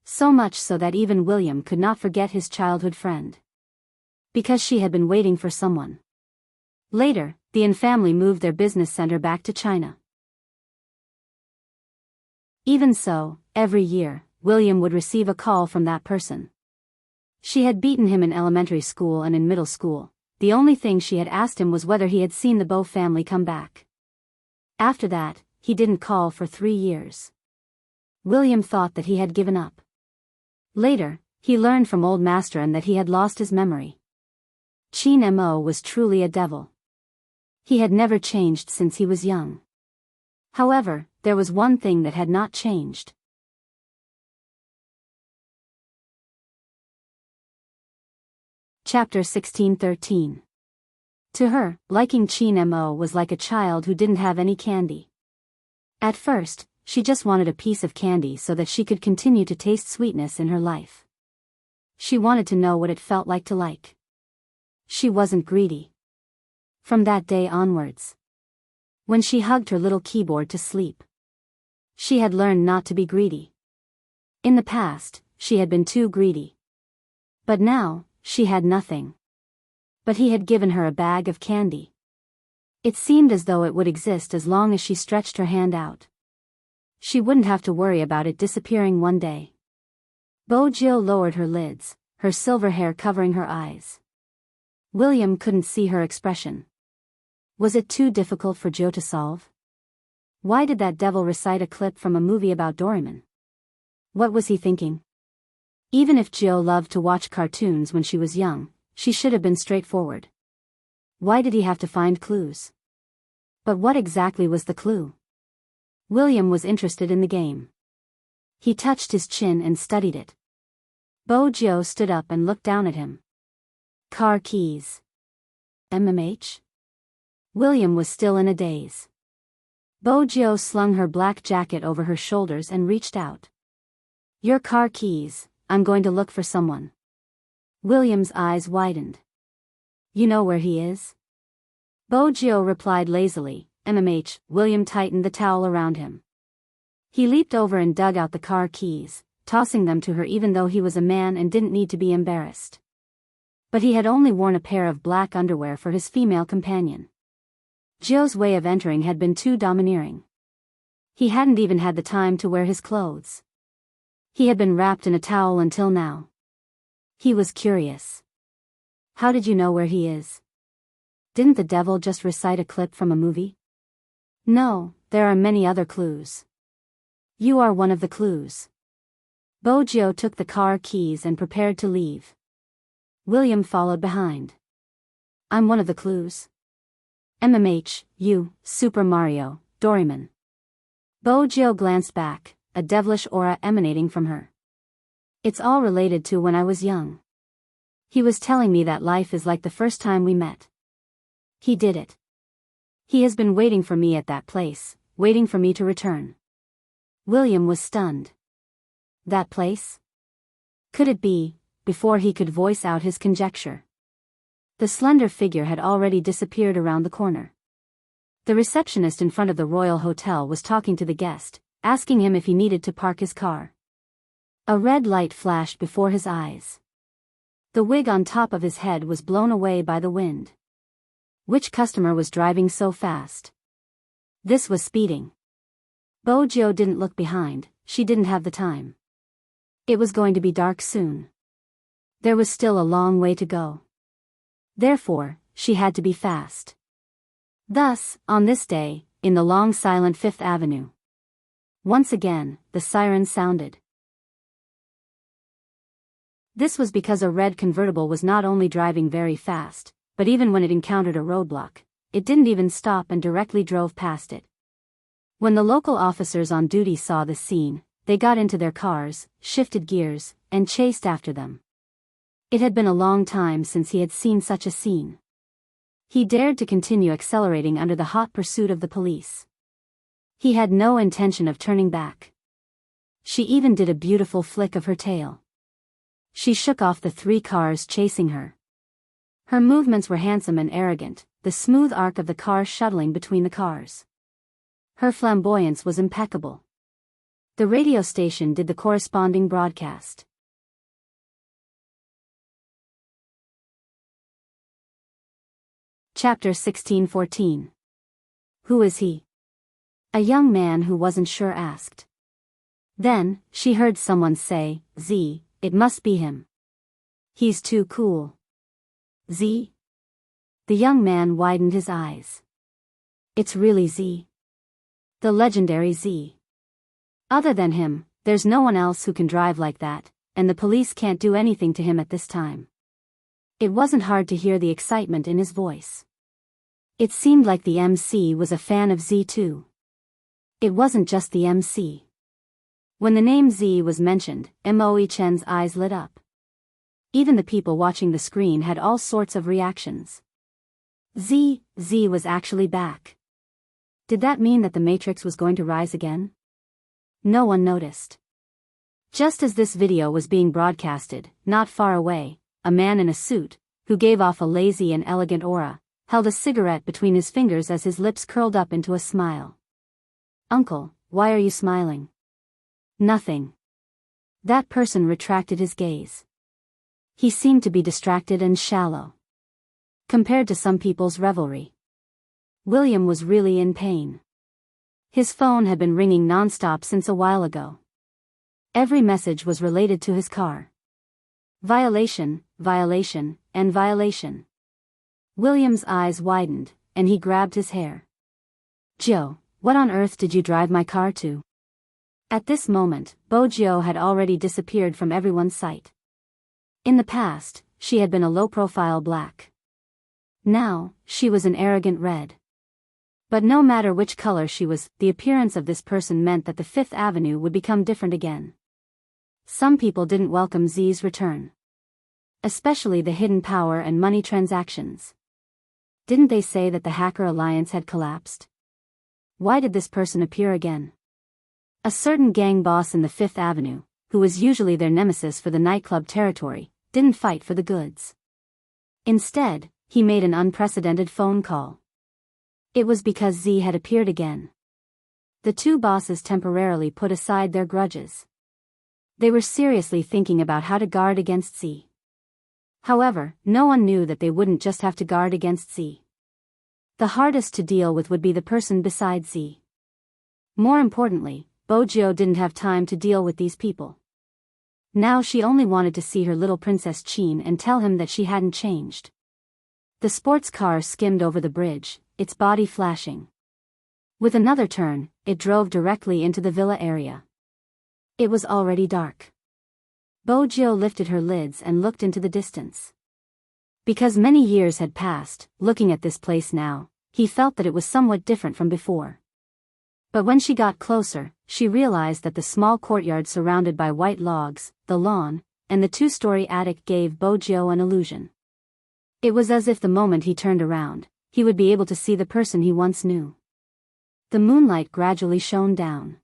A: So much so that even William could not forget his childhood friend. Because she had been waiting for someone. Later, the Yin family moved their business center back to China. Even so, every year, William would receive a call from that person. She had beaten him in elementary school and in middle school. The only thing she had asked him was whether he had seen the Bo family come back. After that, he didn't call for 3 years. William thought that he had given up. Later, he learned from old Master that he had lost his memory. Chin Mo was truly a devil. He had never changed since he was young. However, there was one thing that had not changed. Chapter 16:13. To her, liking Chin Mo was like a child who didn't have any candy. At first, she just wanted a piece of candy so that she could continue to taste sweetness in her life. She wanted to know what it felt like to like. She wasn't greedy. From that day onwards, when she hugged her little keyboard to sleep, she had learned not to be greedy. In the past, she had been too greedy. But now, she had nothing. But he had given her a bag of candy. It seemed as though it would exist as long as she stretched her hand out. She wouldn't have to worry about it disappearing one day. Bo Jill lowered her lids, her silver hair covering her eyes. William couldn't see her expression. Was it too difficult for Joe to solve? Why did that devil recite a clip from a movie about Doraemon? What was he thinking? Even if Jill loved to watch cartoons when she was young, she should have been straightforward. Why did he have to find clues? But what exactly was the clue? William was interested in the game. He touched his chin and studied it. Bo Jill stood up and looked down at him. Car keys. MMH? William was still in a daze. Bo Jill slung her black jacket over her shoulders and reached out. Your car keys, I'm going to look for someone. William's eyes widened. You know where he is? Bo Jill replied lazily, MMH. William tightened the towel around him. He leaped over and dug out the car keys, tossing them to her even though he was a man and didn't need to be embarrassed. But he had only worn a pair of black underwear for his female companion. Joe's way of entering had been too domineering. He hadn't even had the time to wear his clothes. He had been wrapped in a towel until now. He was curious. How did you know where he is? Didn't the devil just recite a clip from a movie? No, there are many other clues. You are one of the clues. Bojo took the car keys and prepared to leave. William followed behind. I'm one of the clues. MMH, you, Super Mario, Doraemon. Bojo glanced back, a devilish aura emanating from her. It's all related to when I was young. He was telling me that life is like the first time we met. He did it. He has been waiting for me at that place, waiting for me to return. William was stunned. That place? Could it be, before he could voice out his conjecture? The slender figure had already disappeared around the corner. The receptionist in front of the Royal Hotel was talking to the guest, asking him if he needed to park his car. A red light flashed before his eyes. The wig on top of his head was blown away by the wind. Which customer was driving so fast? This was speeding. Bojo didn't look behind, she didn't have the time. It was going to be dark soon. There was still a long way to go. Therefore, she had to be fast. Thus, on this day, in the long silent Fifth Avenue. Once again, the siren sounded. This was because a red convertible was not only driving very fast, but even when it encountered a roadblock, it didn't even stop and directly drove past it. When the local officers on duty saw the scene, they got into their cars, shifted gears, and chased after them. It had been a long time since he had seen such a scene. He dared to continue accelerating under the hot pursuit of the police. He had no intention of turning back. She even did a beautiful flick of her tail. She shook off the 3 cars chasing her. Her movements were handsome and arrogant, the smooth arc of the car shuttling between the cars. Her flamboyance was impeccable. The radio station did the corresponding broadcast. Chapter 1614. Who is he? A young man who wasn't sure asked. Then, she heard someone say, Z, it must be him. He's too cool. Z? The young man widened his eyes. It's really Z. The legendary Z. Other than him, there's no one else who can drive like that, and the police can't do anything to him at this time. It wasn't hard to hear the excitement in his voice. It seemed like the MC was a fan of Z too. It wasn't just the MC. When the name Z was mentioned, Moe Chen's eyes lit up. Even the people watching the screen had all sorts of reactions. Z was actually back. Did that mean that the Matrix was going to rise again? No one noticed. Just as this video was being broadcasted, not far away, a man in a suit, who gave off a lazy and elegant aura, held a cigarette between his fingers as his lips curled up into a smile. Uncle, why are you smiling? Nothing. That person retracted his gaze. He seemed to be distracted and shallow. Compared to some people's revelry. William was really in pain. His phone had been ringing non-stop since a while ago. Every message was related to his car. Violation, violation, and violation. William's eyes widened, and he grabbed his hair. Joe, what on earth did you drive my car to? At this moment, Bojo had already disappeared from everyone's sight. In the past, she had been a low-profile black. Now, she was an arrogant red. But no matter which color she was, the appearance of this person meant that the Fifth Avenue would become different again. Some people didn't welcome Z's return. Especially the hidden power and money transactions. Didn't they say that the Hacker Alliance had collapsed? Why did this person appear again? A certain gang boss in the Fifth Avenue, who was usually their nemesis for the nightclub territory, didn't fight for the goods. Instead, he made an unprecedented phone call. It was because Z had appeared again. The two bosses temporarily put aside their grudges. They were seriously thinking about how to guard against Z. However, no one knew that they wouldn't just have to guard against Z. The hardest to deal with would be the person beside Z. More importantly, Bojo didn't have time to deal with these people. Now she only wanted to see her little Princess Chin and tell him that she hadn't changed. The sports car skimmed over the bridge, its body flashing. With another turn, it drove directly into the villa area. It was already dark. Bojo lifted her lids and looked into the distance. Because many years had passed, looking at this place now, he felt that it was somewhat different from before. But when she got closer, she realized that the small courtyard surrounded by white logs, the lawn, and the two-story attic gave Bojo an illusion. It was as if the moment he turned around, he would be able to see the person he once knew. The moonlight gradually shone down.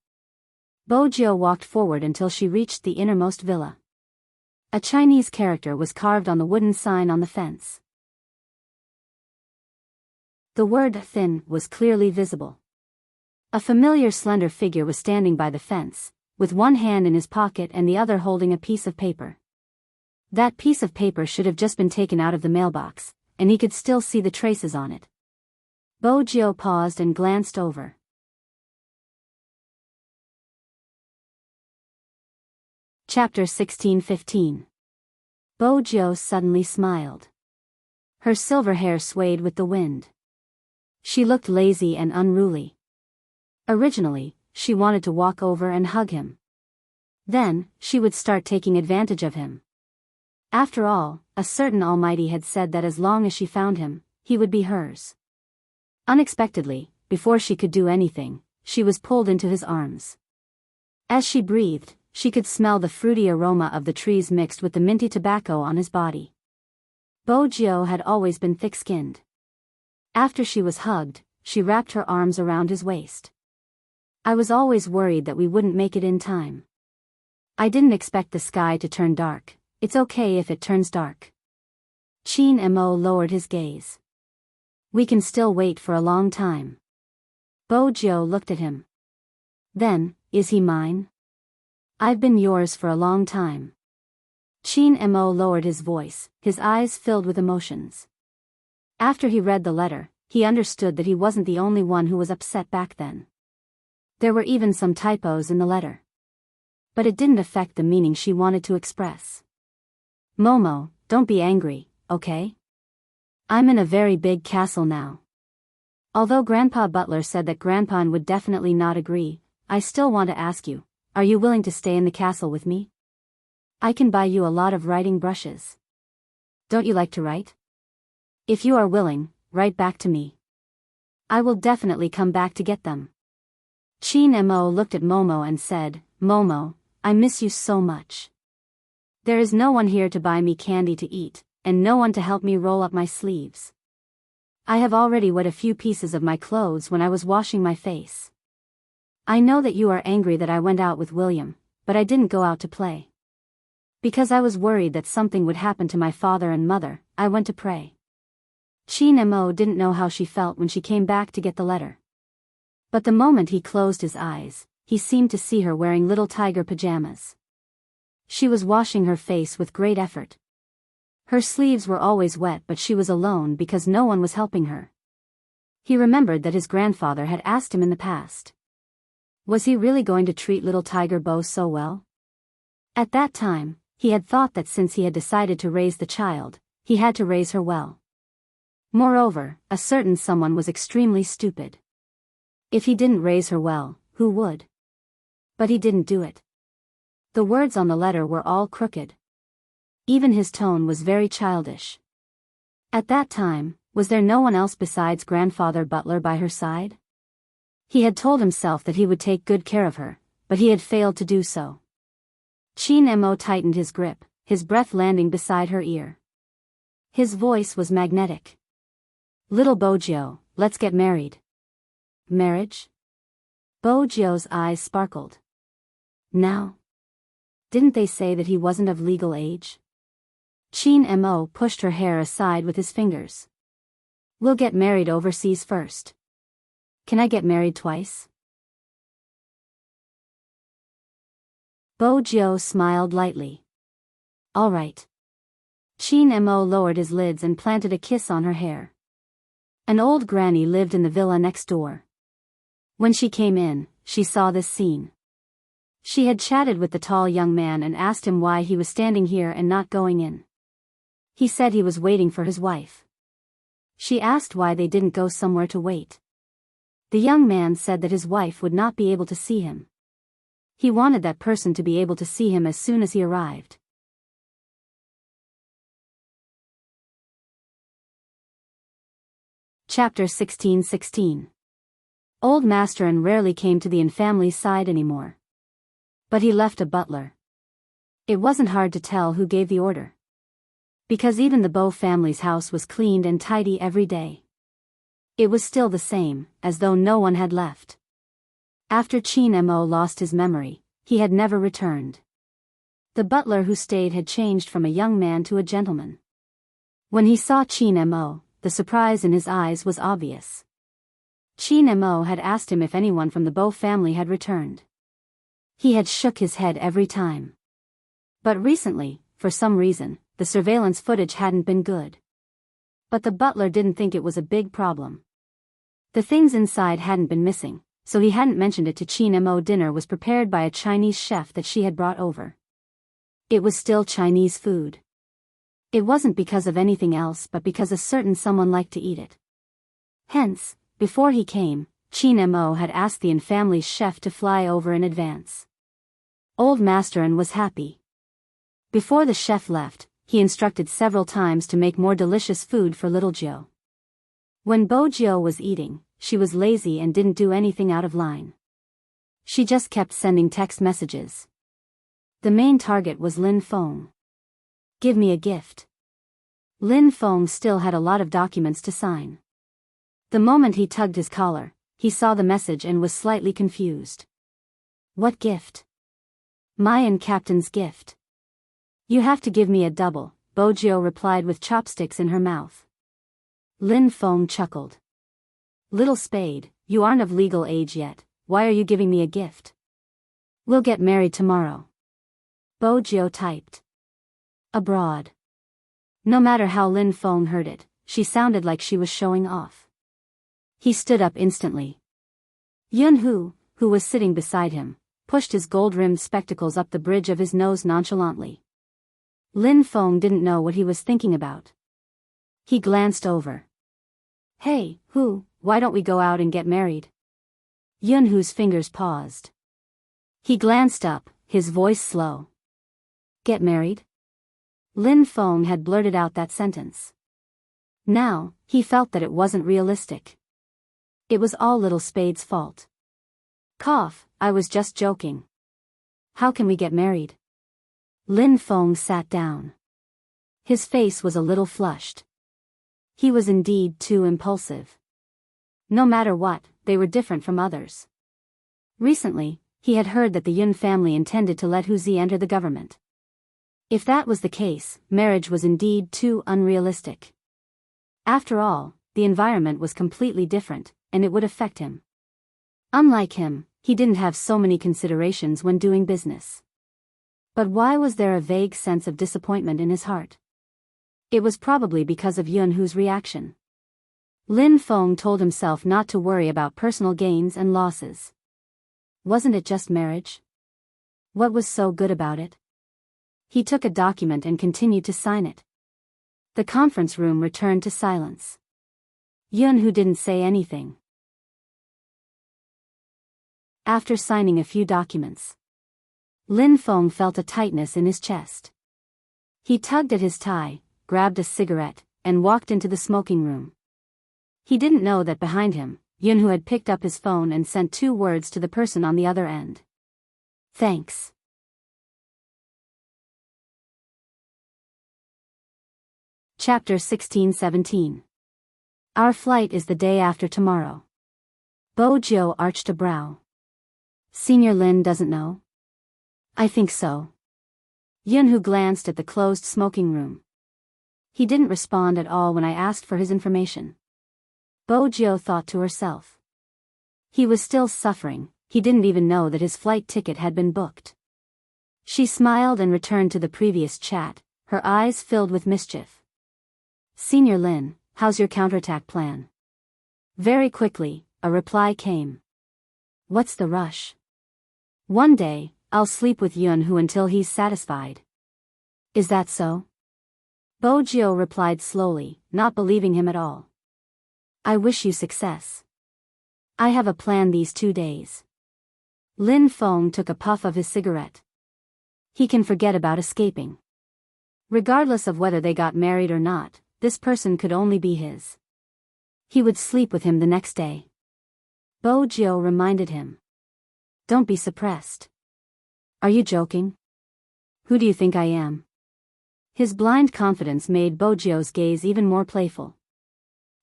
A: Bojo walked forward until she reached the innermost villa. A Chinese character was carved on the wooden sign on the fence. The word "thin" was clearly visible. A familiar slender figure was standing by the fence, with one hand in his pocket and the other holding a piece of paper. That piece of paper should have just been taken out of the mailbox, and he could still see the traces on it. Bojo paused and glanced over. Chapter 1615. Bojo suddenly smiled. Her silver hair swayed with the wind. She looked lazy and unruly. Originally, she wanted to walk over and hug him. Then, she would start taking advantage of him. After all, a certain Almighty had said that as long as she found him, he would be hers. Unexpectedly, before she could do anything, she was pulled into his arms. As she breathed, she could smell the fruity aroma of the trees mixed with the minty tobacco on his body. Bojo had always been thick-skinned. After she was hugged, she wrapped her arms around his waist. I was always worried that we wouldn't make it in time. I didn't expect the sky to turn dark. It's okay if it turns dark. Chin Mo lowered his gaze. We can still wait for a long time. Bojo looked at him. Then, is he mine? I've been yours for a long time. Chin Mo lowered his voice, his eyes filled with emotions. After he read the letter, he understood that he wasn't the only one who was upset back then. There were even some typos in the letter. But it didn't affect the meaning she wanted to express. Momo, don't be angry, okay? I'm in a very big castle now. Although Grandpa Butler said that Grandpa would definitely not agree, I still want to ask you, are you willing to stay in the castle with me? I can buy you a lot of writing brushes. Don't you like to write? If you are willing, write back to me. I will definitely come back to get them. Chin Mo looked at Momo and said, Momo, I miss you so much. There is no one here to buy me candy to eat, and no one to help me roll up my sleeves. I have already wet a few pieces of my clothes when I was washing my face. I know that you are angry that I went out with William, but I didn't go out to play. Because I was worried that something would happen to my father and mother, I went to pray. Chin Mo didn't know how she felt when she came back to get the letter. But the moment he closed his eyes, he seemed to see her wearing little tiger pajamas. She was washing her face with great effort. Her sleeves were always wet, but she was alone because no one was helping her. He remembered that his grandfather had asked him in the past. Was he really going to treat little Tiger Bo so well? At that time, he had thought that since he had decided to raise the child, he had to raise her well. Moreover, a certain someone was extremely stupid. If he didn't raise her well, who would? But he didn't do it. The words on the letter were all crooked. Even his tone was very childish. At that time, was there no one else besides Grandfather Butler by her side? He had told himself that he would take good care of her, but he had failed to do so. Chin Mo tightened his grip, his breath landing beside her ear. His voice was magnetic. Little Bojo, let's get married. Marriage? Bojo's eyes sparkled. Now? Didn't they say that he wasn't of legal age? Chin Mo pushed her hair aside with his fingers. We'll get married overseas first. Can I get married twice? Bojo smiled lightly. All right. Chin Mo lowered his lids and planted a kiss on her hair. An old granny lived in the villa next door. When she came in, she saw this scene. She had chatted with the tall young man and asked him why he was standing here and not going in. He said he was waiting for his wife. She asked why they didn't go somewhere to wait. The young man said that his wife would not be able to see him. He wanted that person to be able to see him as soon as he arrived. Chapter 16:16. Old Masterin rarely came to the In family's side anymore. But he left a butler. It wasn't hard to tell who gave the order. Because even the Bo family's house was cleaned and tidy every day. It was still the same, as though no one had left. After Chin Mo lost his memory, he had never returned. The butler who stayed had changed from a young man to a gentleman. When he saw Chin Mo, the surprise in his eyes was obvious. Chin Mo had asked him if anyone from the Bo family had returned. He had shook his head every time. But recently, for some reason, the surveillance footage hadn't been good. But the butler didn't think it was a big problem. The things inside hadn't been missing, so he hadn't mentioned it to Chin Mo. Dinner was prepared by a Chinese chef that she had brought over. It was still Chinese food. It wasn't because of anything else but because a certain someone liked to eat it. Hence, before he came, Chin Mo had asked the In family's chef to fly over in advance. Old Masterin was happy. Before the chef left, he instructed several times to make more delicious food for little Jo. When Bojo was eating, she was lazy and didn't do anything out of line. She just kept sending text messages. The main target was Lin Feng. Give me a gift. Lin Feng still had a lot of documents to sign. The moment he tugged his collar, he saw the message and was slightly confused. What gift? Mayan Captain's gift. You have to give me a double, Bojo replied with chopsticks in her mouth. Lin Feng chuckled. Little spade, you aren't of legal age yet, why are you giving me a gift? We'll get married tomorrow. Bojo typed. Abroad. No matter how Lin Feng heard it, she sounded like she was showing off. He stood up instantly. Yun-hoo, who was sitting beside him, pushed his gold-rimmed spectacles up the bridge of his nose nonchalantly. Lin Feng didn't know what he was thinking about. He glanced over. "Hey, Hu, why don't we go out and get married?" Yun-hoo's fingers paused. He glanced up, his voice slow. "Get married?" Lin Feng had blurted out that sentence. Now, he felt that it wasn't realistic. It was all Little Spade's fault. Cough, I was just joking. How can we get married? Lin Feng sat down. His face was a little flushed. He was indeed too impulsive. No matter what, they were different from others. Recently, he had heard that the Yun family intended to let Hu Zi enter the government. If that was the case, marriage was indeed too unrealistic. After all, the environment was completely different, and it would affect him. Unlike him, he didn't have so many considerations when doing business. But why was there a vague sense of disappointment in his heart? It was probably because of Yun-hoo's reaction. Lin Feng told himself not to worry about personal gains and losses. Wasn't it just marriage? What was so good about it? He took a document and continued to sign it. The conference room returned to silence. Yun-hoo didn't say anything. After signing a few documents, Lin Feng felt a tightness in his chest. He tugged at his tie, grabbed a cigarette, and walked into the smoking room. He didn't know that behind him, Yun-hoo had picked up his phone and sent 2 words to the person on the other end. "Thanks." Chapter 16-17. Our flight is the day after tomorrow. Bo Jiu arched a brow. Senior Lin doesn't know? I think so. Yun-hoo glanced at the closed smoking room. He didn't respond at all when I asked for his information. Bo Jiu thought to herself. He was still suffering, he didn't even know that his flight ticket had been booked. She smiled and returned to the previous chat, her eyes filled with mischief. Senior Lin, how's your counterattack plan? Very quickly, a reply came. What's the rush? One day, I'll sleep with Yun-hoo until he's satisfied. Is that so? Bo Jiu replied slowly, not believing him at all. I wish you success. I have a plan these 2 days. Lin Feng took a puff of his cigarette. He can forget about escaping. Regardless of whether they got married or not, this person could only be his. He would sleep with him the next day. Bo Jiu reminded him. Don't be suppressed. Are you joking? Who do you think I am? His blind confidence made Bo Jiu's gaze even more playful.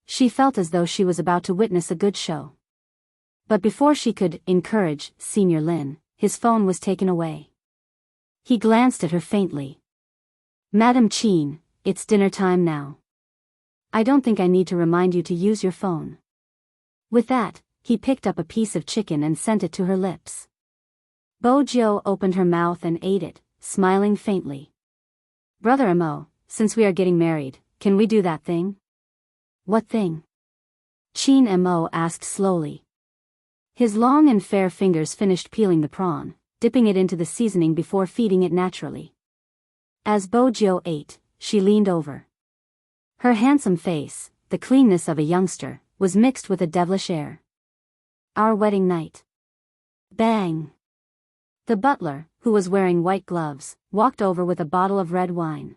A: She felt as though she was about to witness a good show. But before she could encourage Senior Lin, his phone was taken away. He glanced at her faintly. Madam Qin, it's dinner time now. I don't think I need to remind you to use your phone. With that, he picked up a piece of chicken and sent it to her lips. Bo Jiu opened her mouth and ate it, smiling faintly. Brother Mo, since we are getting married, can we do that thing? What thing? Qin Mo asked slowly. His long and fair fingers finished peeling the prawn, dipping it into the seasoning before feeding it naturally. As Bo Jiu ate, she leaned over. Her handsome face, the cleanness of a youngster, was mixed with a devilish air. Our wedding night. Bang! The butler, who was wearing white gloves, walked over with a bottle of red wine.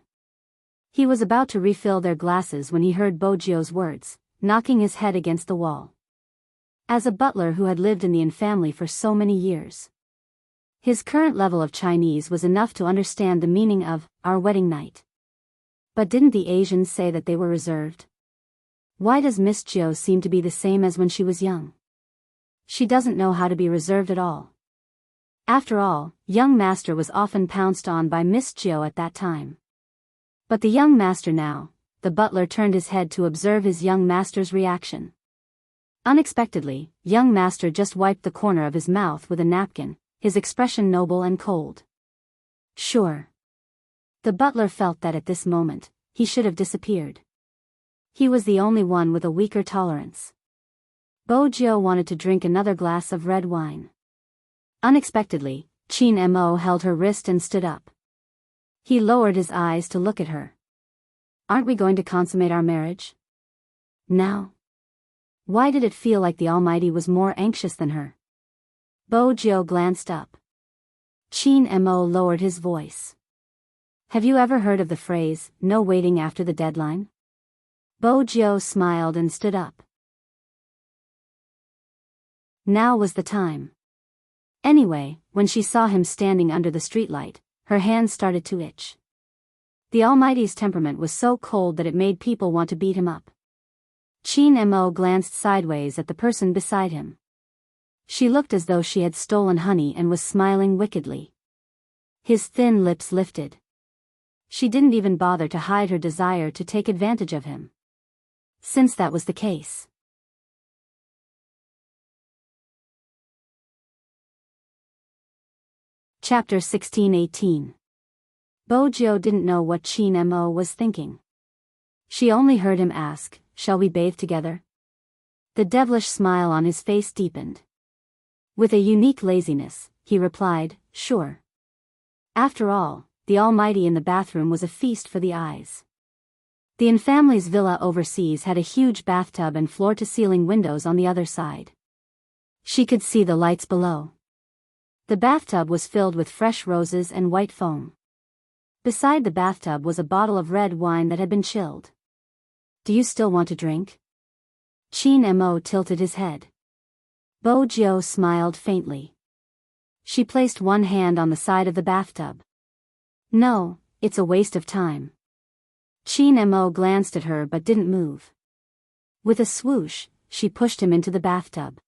A: He was about to refill their glasses when he heard Bo Jiu's words, knocking his head against the wall. As a butler who had lived in the Yin family for so many years, his current level of Chinese was enough to understand the meaning of our wedding night. But didn't the Asians say that they were reserved? Why does Miss Jiu seem to be the same as when she was young? She doesn't know how to be reserved at all. After all, young master was often pounced on by Miss Jiu at that time. But the young master now, the butler turned his head to observe his young master's reaction. Unexpectedly, young master just wiped the corner of his mouth with a napkin, his expression noble and cold. Sure. The butler felt that at this moment, he should have disappeared. He was the only one with a weaker tolerance. Bojo wanted to drink another glass of red wine. Unexpectedly, Chin Mo held her wrist and stood up. He lowered his eyes to look at her. Aren't we going to consummate our marriage? Now? Why did it feel like the Almighty was more anxious than her? Bojo glanced up. Chin Mo lowered his voice. Have you ever heard of the phrase, no waiting after the deadline? Bojo smiled and stood up. Now was the time. Anyway, when she saw him standing under the streetlight, her hands started to itch. The Almighty's temperament was so cold that it made people want to beat him up. Chin Mo glanced sideways at the person beside him. She looked as though she had stolen honey and was smiling wickedly. His thin lips lifted. She didn't even bother to hide her desire to take advantage of him. Since that was the case. Chapter 16-18. Bojo didn't know what Chin Mo was thinking. She only heard him ask, "Shall we bathe together?" The devilish smile on his face deepened. With a unique laziness, he replied, "Sure." After all, the Almighty in the bathroom was a feast for the eyes. The In family's villa overseas had a huge bathtub and floor-to-ceiling windows on the other side. She could see the lights below. The bathtub was filled with fresh roses and white foam. Beside the bathtub was a bottle of red wine that had been chilled. "Do you still want to drink?" Chin Mo tilted his head. Bojo smiled faintly. She placed one hand on the side of the bathtub. "No, it's a waste of time." Chin Mo glanced at her but didn't move. With a swoosh, she pushed him into the bathtub.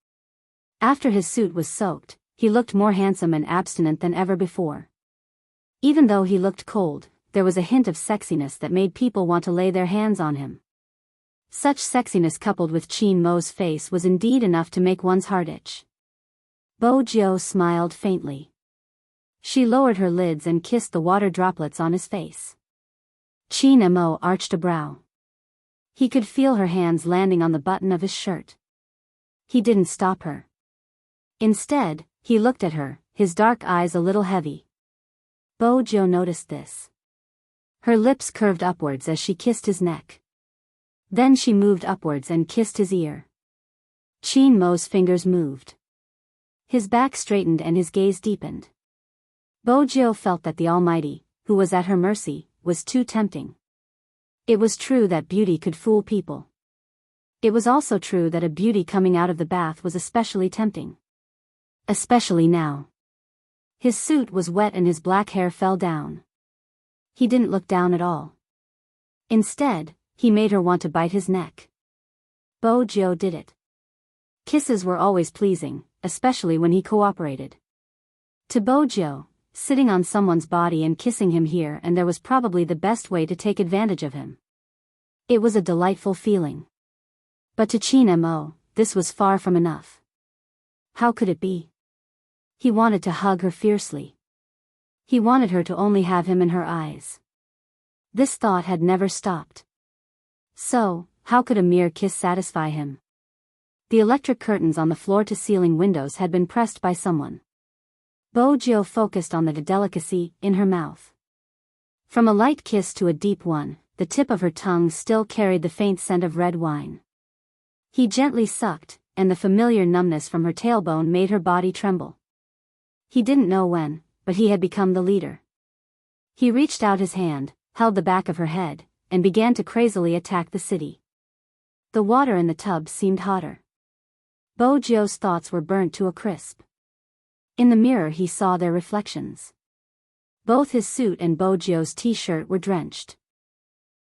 A: After his suit was soaked, he looked more handsome and abstinent than ever before. Even though he looked cold, there was a hint of sexiness that made people want to lay their hands on him. Such sexiness coupled with Chin Mo's face was indeed enough to make one's heart itch. Bojo smiled faintly. She lowered her lids and kissed the water droplets on his face. Chin Mo arched a brow. He could feel her hands landing on the button of his shirt. He didn't stop her. Instead, he looked at her, his dark eyes a little heavy. Bojo noticed this. Her lips curved upwards as she kissed his neck. Then she moved upwards and kissed his ear. Chin Mo's fingers moved. His back straightened and his gaze deepened. Bojo felt that the Almighty, who was at her mercy, was too tempting. It was true that beauty could fool people. It was also true that a beauty coming out of the bath was especially tempting. Especially now. His suit was wet and his black hair fell down. He didn't look down at all. Instead, he made her want to bite his neck. Bojo did it. Kisses were always pleasing, especially when he cooperated. To Bojo, sitting on someone's body and kissing him here and there was probably the best way to take advantage of him. It was a delightful feeling. But to Chin Mo, this was far from enough. How could it be? He wanted to hug her fiercely. He wanted her to only have him in her eyes. This thought had never stopped. So, how could a mere kiss satisfy him? The electric curtains on the floor-to-ceiling windows had been pressed by someone. Bojo focused on the delicacy in her mouth. From a light kiss to a deep one, the tip of her tongue still carried the faint scent of red wine. He gently sucked, and the familiar numbness from her tailbone made her body tremble. He didn't know when, but he had become the leader. He reached out his hand, held the back of her head, and began to crazily attack the city. The water in the tub seemed hotter. Bojo's thoughts were burnt to a crisp. In the mirror he saw their reflections. Both his suit and Bojo's t-shirt were drenched.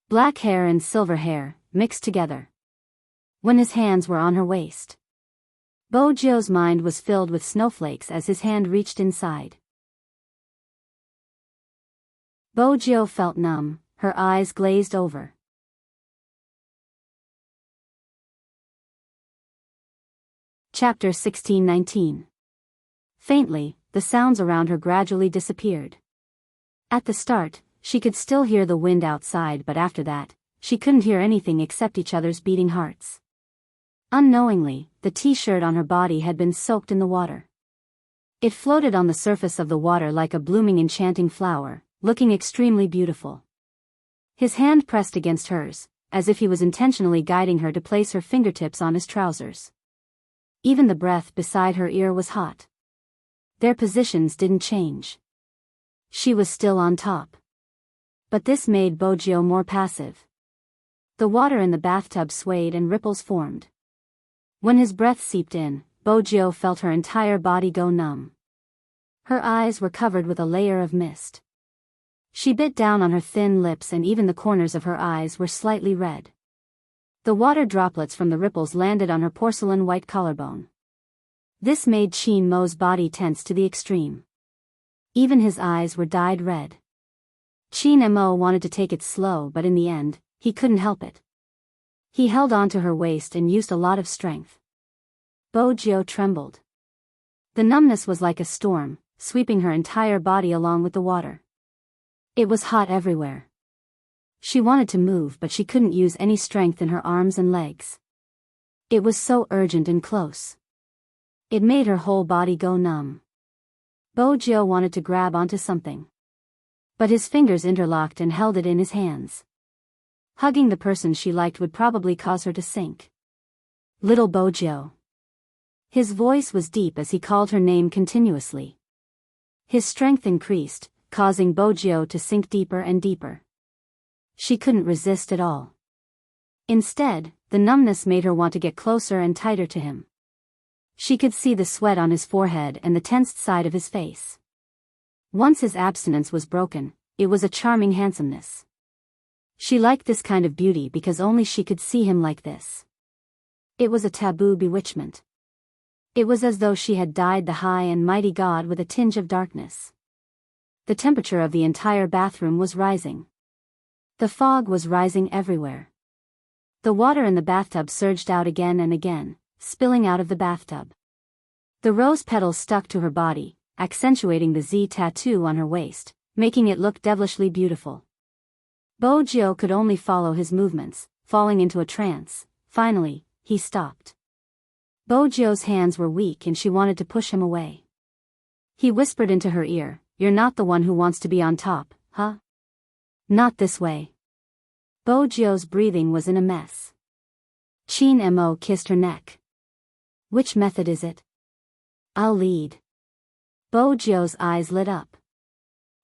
A: Black hair and silver hair, mixed together. When his hands were on her waist. Bojo's mind was filled with snowflakes as his hand reached inside. Bojo felt numb, her eyes glazed over. Chapter 16-19. Faintly, the sounds around her gradually disappeared. At the start, she could still hear the wind outside, but after that, she couldn't hear anything except each other's beating hearts. Unknowingly, the t-shirt on her body had been soaked in the water. It floated on the surface of the water like a blooming enchanting flower, looking extremely beautiful. His hand pressed against hers, as if he was intentionally guiding her to place her fingertips on his trousers. Even the breath beside her ear was hot. Their positions didn't change. She was still on top. But this made Bojio more passive. The water in the bathtub swayed and ripples formed. When his breath seeped in, Bojio felt her entire body go numb. Her eyes were covered with a layer of mist. She bit down on her thin lips and even the corners of her eyes were slightly red. The water droplets from the ripples landed on her porcelain white collarbone. This made Chin Mo's body tense to the extreme. Even his eyes were dyed red. Chin Mo wanted to take it slow, but in the end, he couldn't help it. He held on to her waist and used a lot of strength. Bojio trembled. The numbness was like a storm, sweeping her entire body along with the water. It was hot everywhere. She wanted to move, but she couldn't use any strength in her arms and legs. It was so urgent and close. It made her whole body go numb. Bojio wanted to grab onto something. But his fingers interlocked and held it in his hands. Hugging the person she liked would probably cause her to sink. Little Bojio. His voice was deep as he called her name continuously. His strength increased, causing Bojio to sink deeper and deeper. She couldn't resist at all. Instead, the numbness made her want to get closer and tighter to him. She could see the sweat on his forehead and the tensed side of his face. Once his abstinence was broken, it was a charming handsomeness. She liked this kind of beauty because only she could see him like this. It was a taboo bewitchment. It was as though she had dyed the high and mighty god with a tinge of darkness. The temperature of the entire bathroom was rising. The fog was rising everywhere. The water in the bathtub surged out again and again, spilling out of the bathtub. The rose petals stuck to her body, accentuating the Z tattoo on her waist, making it look devilishly beautiful. Bojio could only follow his movements, falling into a trance. Finally, he stopped. Bojio's hands were weak and she wanted to push him away. He whispered into her ear, "You're not the one who wants to be on top, huh? Not this way." Bojio's breathing was in a mess. Chin Mo kissed her neck. "Which method is it?" "I'll lead." Bojio's eyes lit up.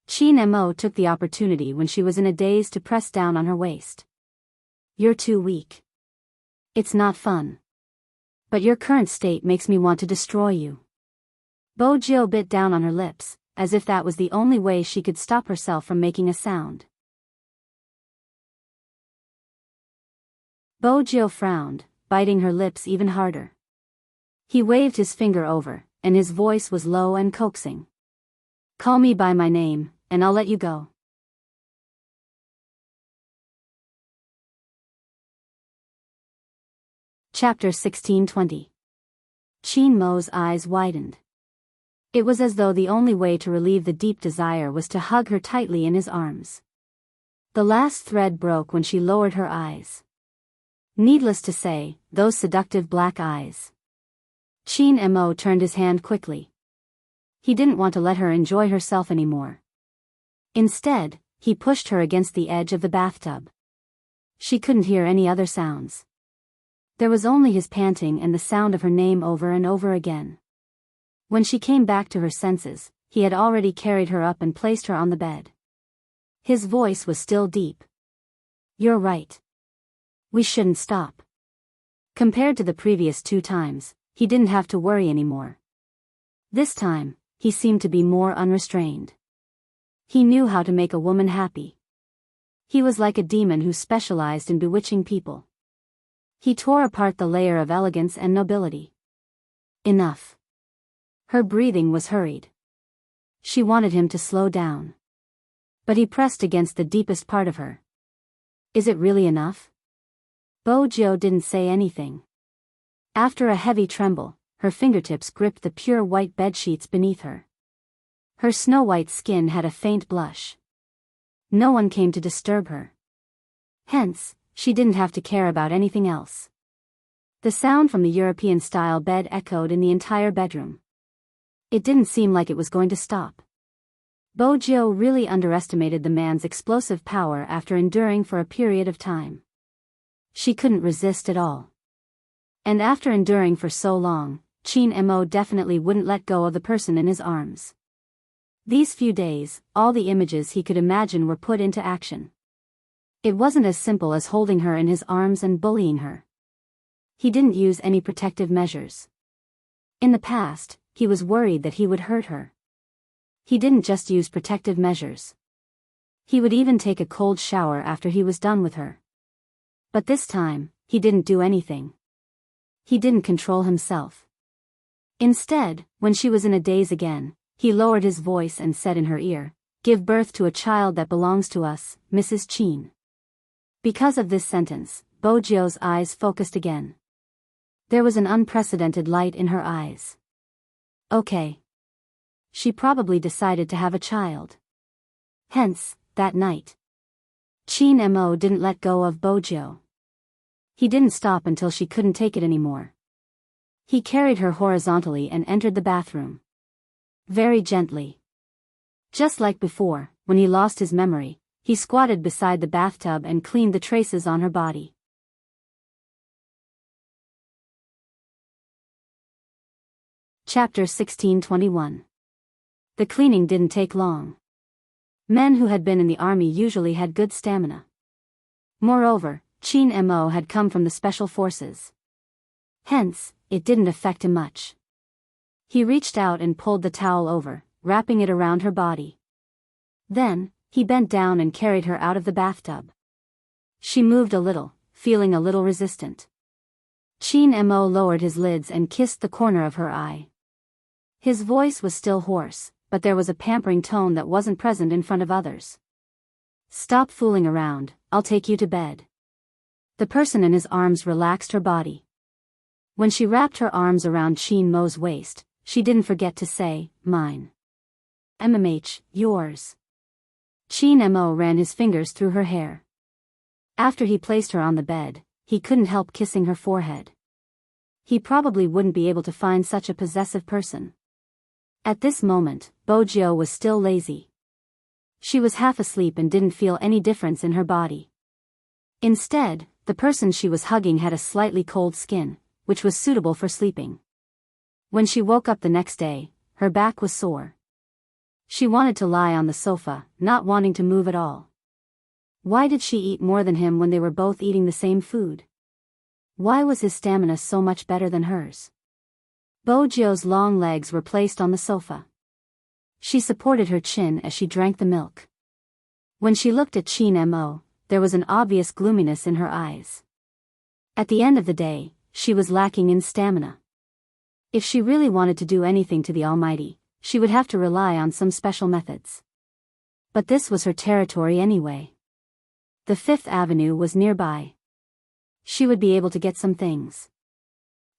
A: Chin Mo took the opportunity when she was in a daze to press down on her waist. "You're too weak. It's not fun. But your current state makes me want to destroy you." Bojio bit down on her lips, as if that was the only way she could stop herself from making a sound. Bojio frowned, biting her lips even harder. He waved his finger over, and his voice was low and coaxing. "Call me by my name, and I'll let you go." Chapter 16:20. Chin Mo's eyes widened. It was as though the only way to relieve the deep desire was to hug her tightly in his arms. The last thread broke when she lowered her eyes. Needless to say, those seductive black eyes. Chin Mo turned his hand quickly. He didn't want to let her enjoy herself anymore. Instead, he pushed her against the edge of the bathtub. She couldn't hear any other sounds. There was only his panting and the sound of her name over and over again. When she came back to her senses, he had already carried her up and placed her on the bed. His voice was still deep. "You're right. We shouldn't stop." Compared to the previous 2 times, he didn't have to worry anymore. This time, he seemed to be more unrestrained. He knew how to make a woman happy. He was like a demon who specialized in bewitching people. He tore apart the layer of elegance and nobility. Enough. Her breathing was hurried. She wanted him to slow down. But he pressed against the deepest part of her. "Is it really enough?" Bojio didn't say anything. After a heavy tremble, her fingertips gripped the pure white bedsheets beneath her. Her snow-white skin had a faint blush. No one came to disturb her. Hence, She didn't have to care about anything else. The sound from the European-style bed echoed in the entire bedroom. It didn't seem like it was going to stop. Bojo really underestimated the man's explosive power after enduring for a period of time. She couldn't resist at all. And after enduring for so long, Chin Mo definitely wouldn't let go of the person in his arms. These few days, all the images he could imagine were put into action. It wasn't as simple as holding her in his arms and bullying her. He didn't use any protective measures. In the past, he was worried that he would hurt her. He didn't just use protective measures. He would even take a cold shower after he was done with her. But this time, he didn't do anything. He didn't control himself. Instead, when she was in a daze again, he lowered his voice and said in her ear, "Give birth to a child that belongs to us, Mrs. Chin." Because of this sentence, Bojo's eyes focused again. There was an unprecedented light in her eyes. Okay. She probably decided to have a child. Hence, that night, Chin Mo didn't let go of Bojo. He didn't stop until she couldn't take it anymore. He carried her horizontally and entered the bathroom. Very gently. Just like before, when he lost his memory, he squatted beside the bathtub and cleaned the traces on her body. Chapter 1621. The cleaning didn't take long. Men who had been in the army usually had good stamina. Moreover, Chin Mo had come from the special forces. Hence, it didn't affect him much. He reached out and pulled the towel over, wrapping it around her body. Then, he bent down and carried her out of the bathtub. She moved a little, feeling a little resistant. Chin Mo lowered his lids and kissed the corner of her eye. His voice was still hoarse, but there was a pampering tone that wasn't present in front of others. "Stop fooling around, I'll take you to bed." The person in his arms relaxed her body. When she wrapped her arms around Chin Mo's waist, she didn't forget to say, "Mine." Yours. Chin Mo ran his fingers through her hair. After he placed her on the bed, he couldn't help kissing her forehead. He probably wouldn't be able to find such a possessive person. At this moment, Bojo was still lazy. She was half asleep and didn't feel any difference in her body. Instead, the person she was hugging had a slightly cold skin, which was suitable for sleeping. When she woke up the next day, her back was sore. She wanted to lie on the sofa, not wanting to move at all. Why did she eat more than him when they were both eating the same food? Why was his stamina so much better than hers? Bojo's long legs were placed on the sofa. She supported her chin as she drank the milk. When she looked at Chin Mo, there was an obvious gloominess in her eyes. At the end of the day, she was lacking in stamina. If she really wanted to do anything to the Almighty, she would have to rely on some special methods. But this was her territory anyway. The Fifth Avenue was nearby. She would be able to get some things.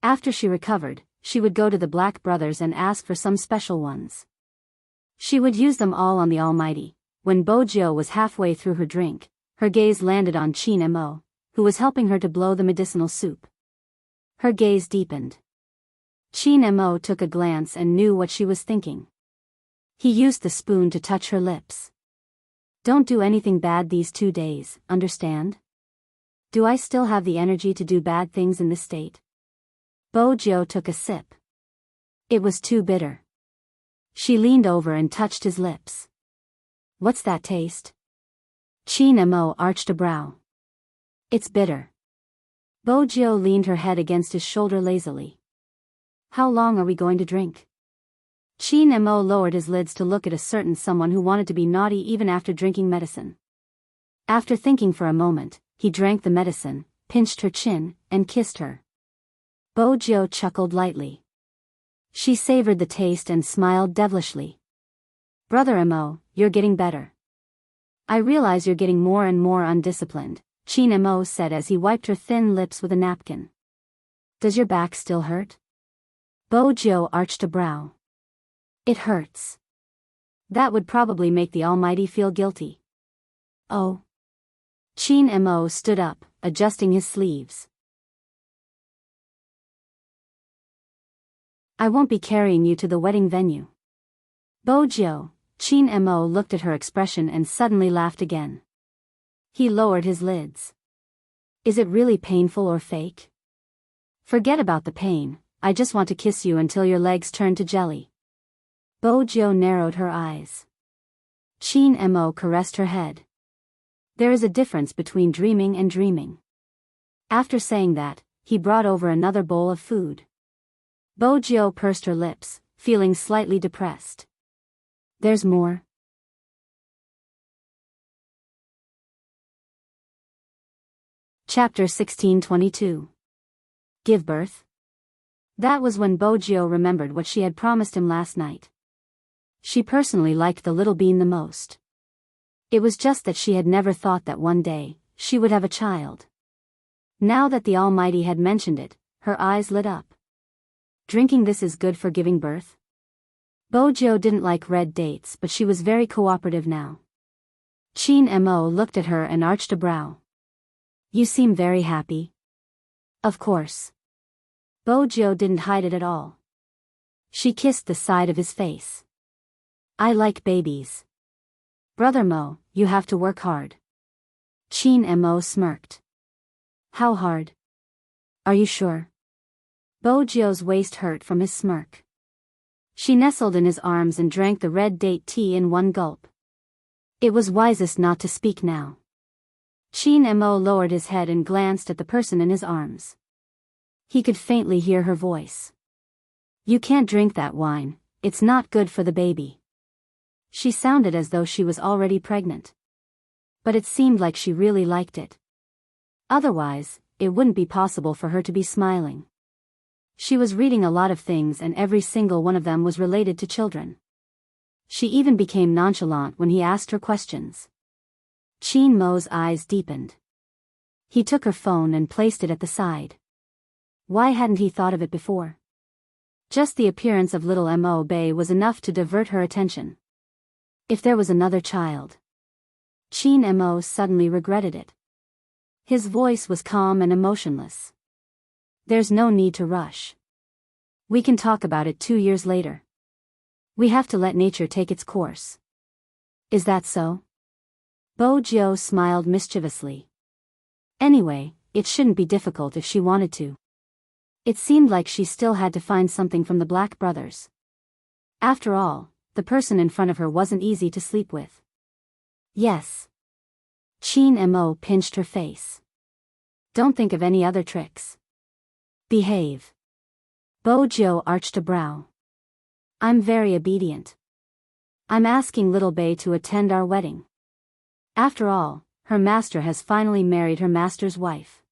A: After she recovered, she would go to the Black Brothers and ask for some special ones. She would use them all on the Almighty. When Bojo was halfway through her drink, her gaze landed on Chin Mo, who was helping her to blow the medicinal soup. Her gaze deepened. Chin Mo took a glance and knew what she was thinking. He used the spoon to touch her lips. "Don't do anything bad these 2 days, understand? Do I still have the energy to do bad things in this state?" Bojo took a sip. It was too bitter. She leaned over and touched his lips. "What's that taste?" Chin Mo arched a brow. "It's bitter." Bojo leaned her head against his shoulder lazily. "How long are we going to drink?" Chin Mo lowered his lids to look at a certain someone who wanted to be naughty even after drinking medicine. After thinking for a moment, he drank the medicine, pinched her chin, and kissed her. Bojo chuckled lightly. She savored the taste and smiled devilishly. "Brother Mo, you're getting better. I realize you're getting more and more undisciplined," Chin Mo said as he wiped her thin lips with a napkin. "Does your back still hurt?" Bojo arched a brow. "It hurts." "That would probably make the Almighty feel guilty." "Oh." Chin Mo stood up, adjusting his sleeves. I won't be carrying you to the wedding venue. Bojo, Chin Mo looked at her expression and suddenly laughed again. He lowered his lids. Is it really painful or fake? Forget about the pain, I just want to kiss you until your legs turn to jelly. Bojo narrowed her eyes. Chin Mo caressed her head. There is a difference between dreaming and dreaming. After saying that, he brought over another bowl of food. Bojo pursed her lips, feeling slightly depressed. There's more? Chapter 1622. Give birth? That was when Bojo remembered what she had promised him last night. She personally liked the little bean the most. It was just that she had never thought that one day, she would have a child. Now that the Almighty had mentioned it, her eyes lit up. Drinking this is good for giving birth? Bojo didn't like red dates, but she was very cooperative now. Chin Mo looked at her and arched a brow. You seem very happy. Of course. Bojo didn't hide it at all. She kissed the side of his face. I like babies. Brother Mo, you have to work hard. Chin Mo smirked. How hard? Are you sure? Bojo's waist hurt from his smirk. She nestled in his arms and drank the red date tea in one gulp. It was wisest not to speak now. Chin Mo lowered his head and glanced at the person in his arms. He could faintly hear her voice. You can't drink that wine, it's not good for the baby. She sounded as though she was already pregnant. But it seemed like she really liked it. Otherwise, it wouldn't be possible for her to be smiling. She was reading a lot of things and every single one of them was related to children. She even became nonchalant when he asked her questions. Chin Mo's eyes deepened. He took her phone and placed it at the side. Why hadn't he thought of it before? Just the appearance of little Mo Bay was enough to divert her attention. If there was another child. Chin Mo suddenly regretted it. His voice was calm and emotionless. There's no need to rush. We can talk about it 2 years later. We have to let nature take its course. Is that so? Bojo smiled mischievously. Anyway, it shouldn't be difficult if she wanted to. It seemed like she still had to find something from the Black brothers. After all, the person in front of her wasn't easy to sleep with. Yes. Chin Mo pinched her face. Don't think of any other tricks. Behave. Bojo arched a brow. I'm very obedient. I'm asking little Bay to attend our wedding. After all, her master has finally married her master's wife.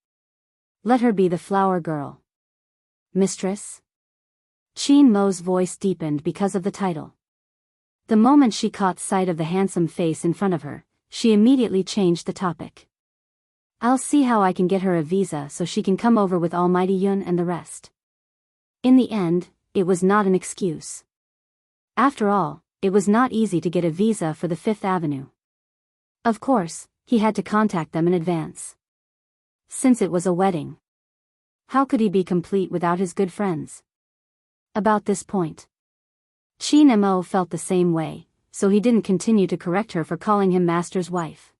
A: Let her be the flower girl. Mistress? Chin Mo's voice deepened because of the title. The moment she caught sight of the handsome face in front of her, she immediately changed the topic. I'll see how I can get her a visa so she can come over with Almighty Yun and the rest. In the end, it was not an excuse. After all, it was not easy to get a visa for the Fifth Avenue. Of course, he had to contact them in advance. Since it was a wedding. How could he be complete without his good friends? About this point, Chin Mo felt the same way, so he didn't continue to correct her for calling him master's wife.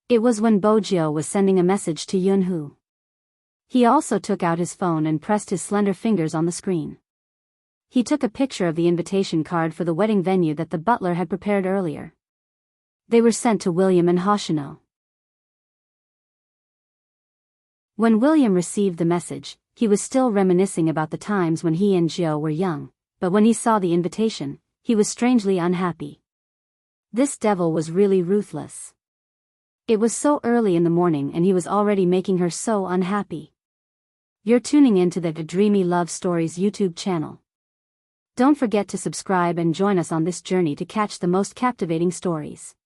A: It was when Bojo was sending a message to Yunhoo. He also took out his phone and pressed his slender fingers on the screen. He took a picture of the invitation card for the wedding venue that the butler had prepared earlier. They were sent to William and Hoshino. When William received the message, he was still reminiscing about the times when he and Jio were young. But when he saw the invitation, he was strangely unhappy. This devil was really ruthless. It was so early in the morning and he was already making her so unhappy. You're tuning into the Dreamy Love Stories YouTube channel. Don't forget to subscribe and join us on this journey to catch the most captivating stories.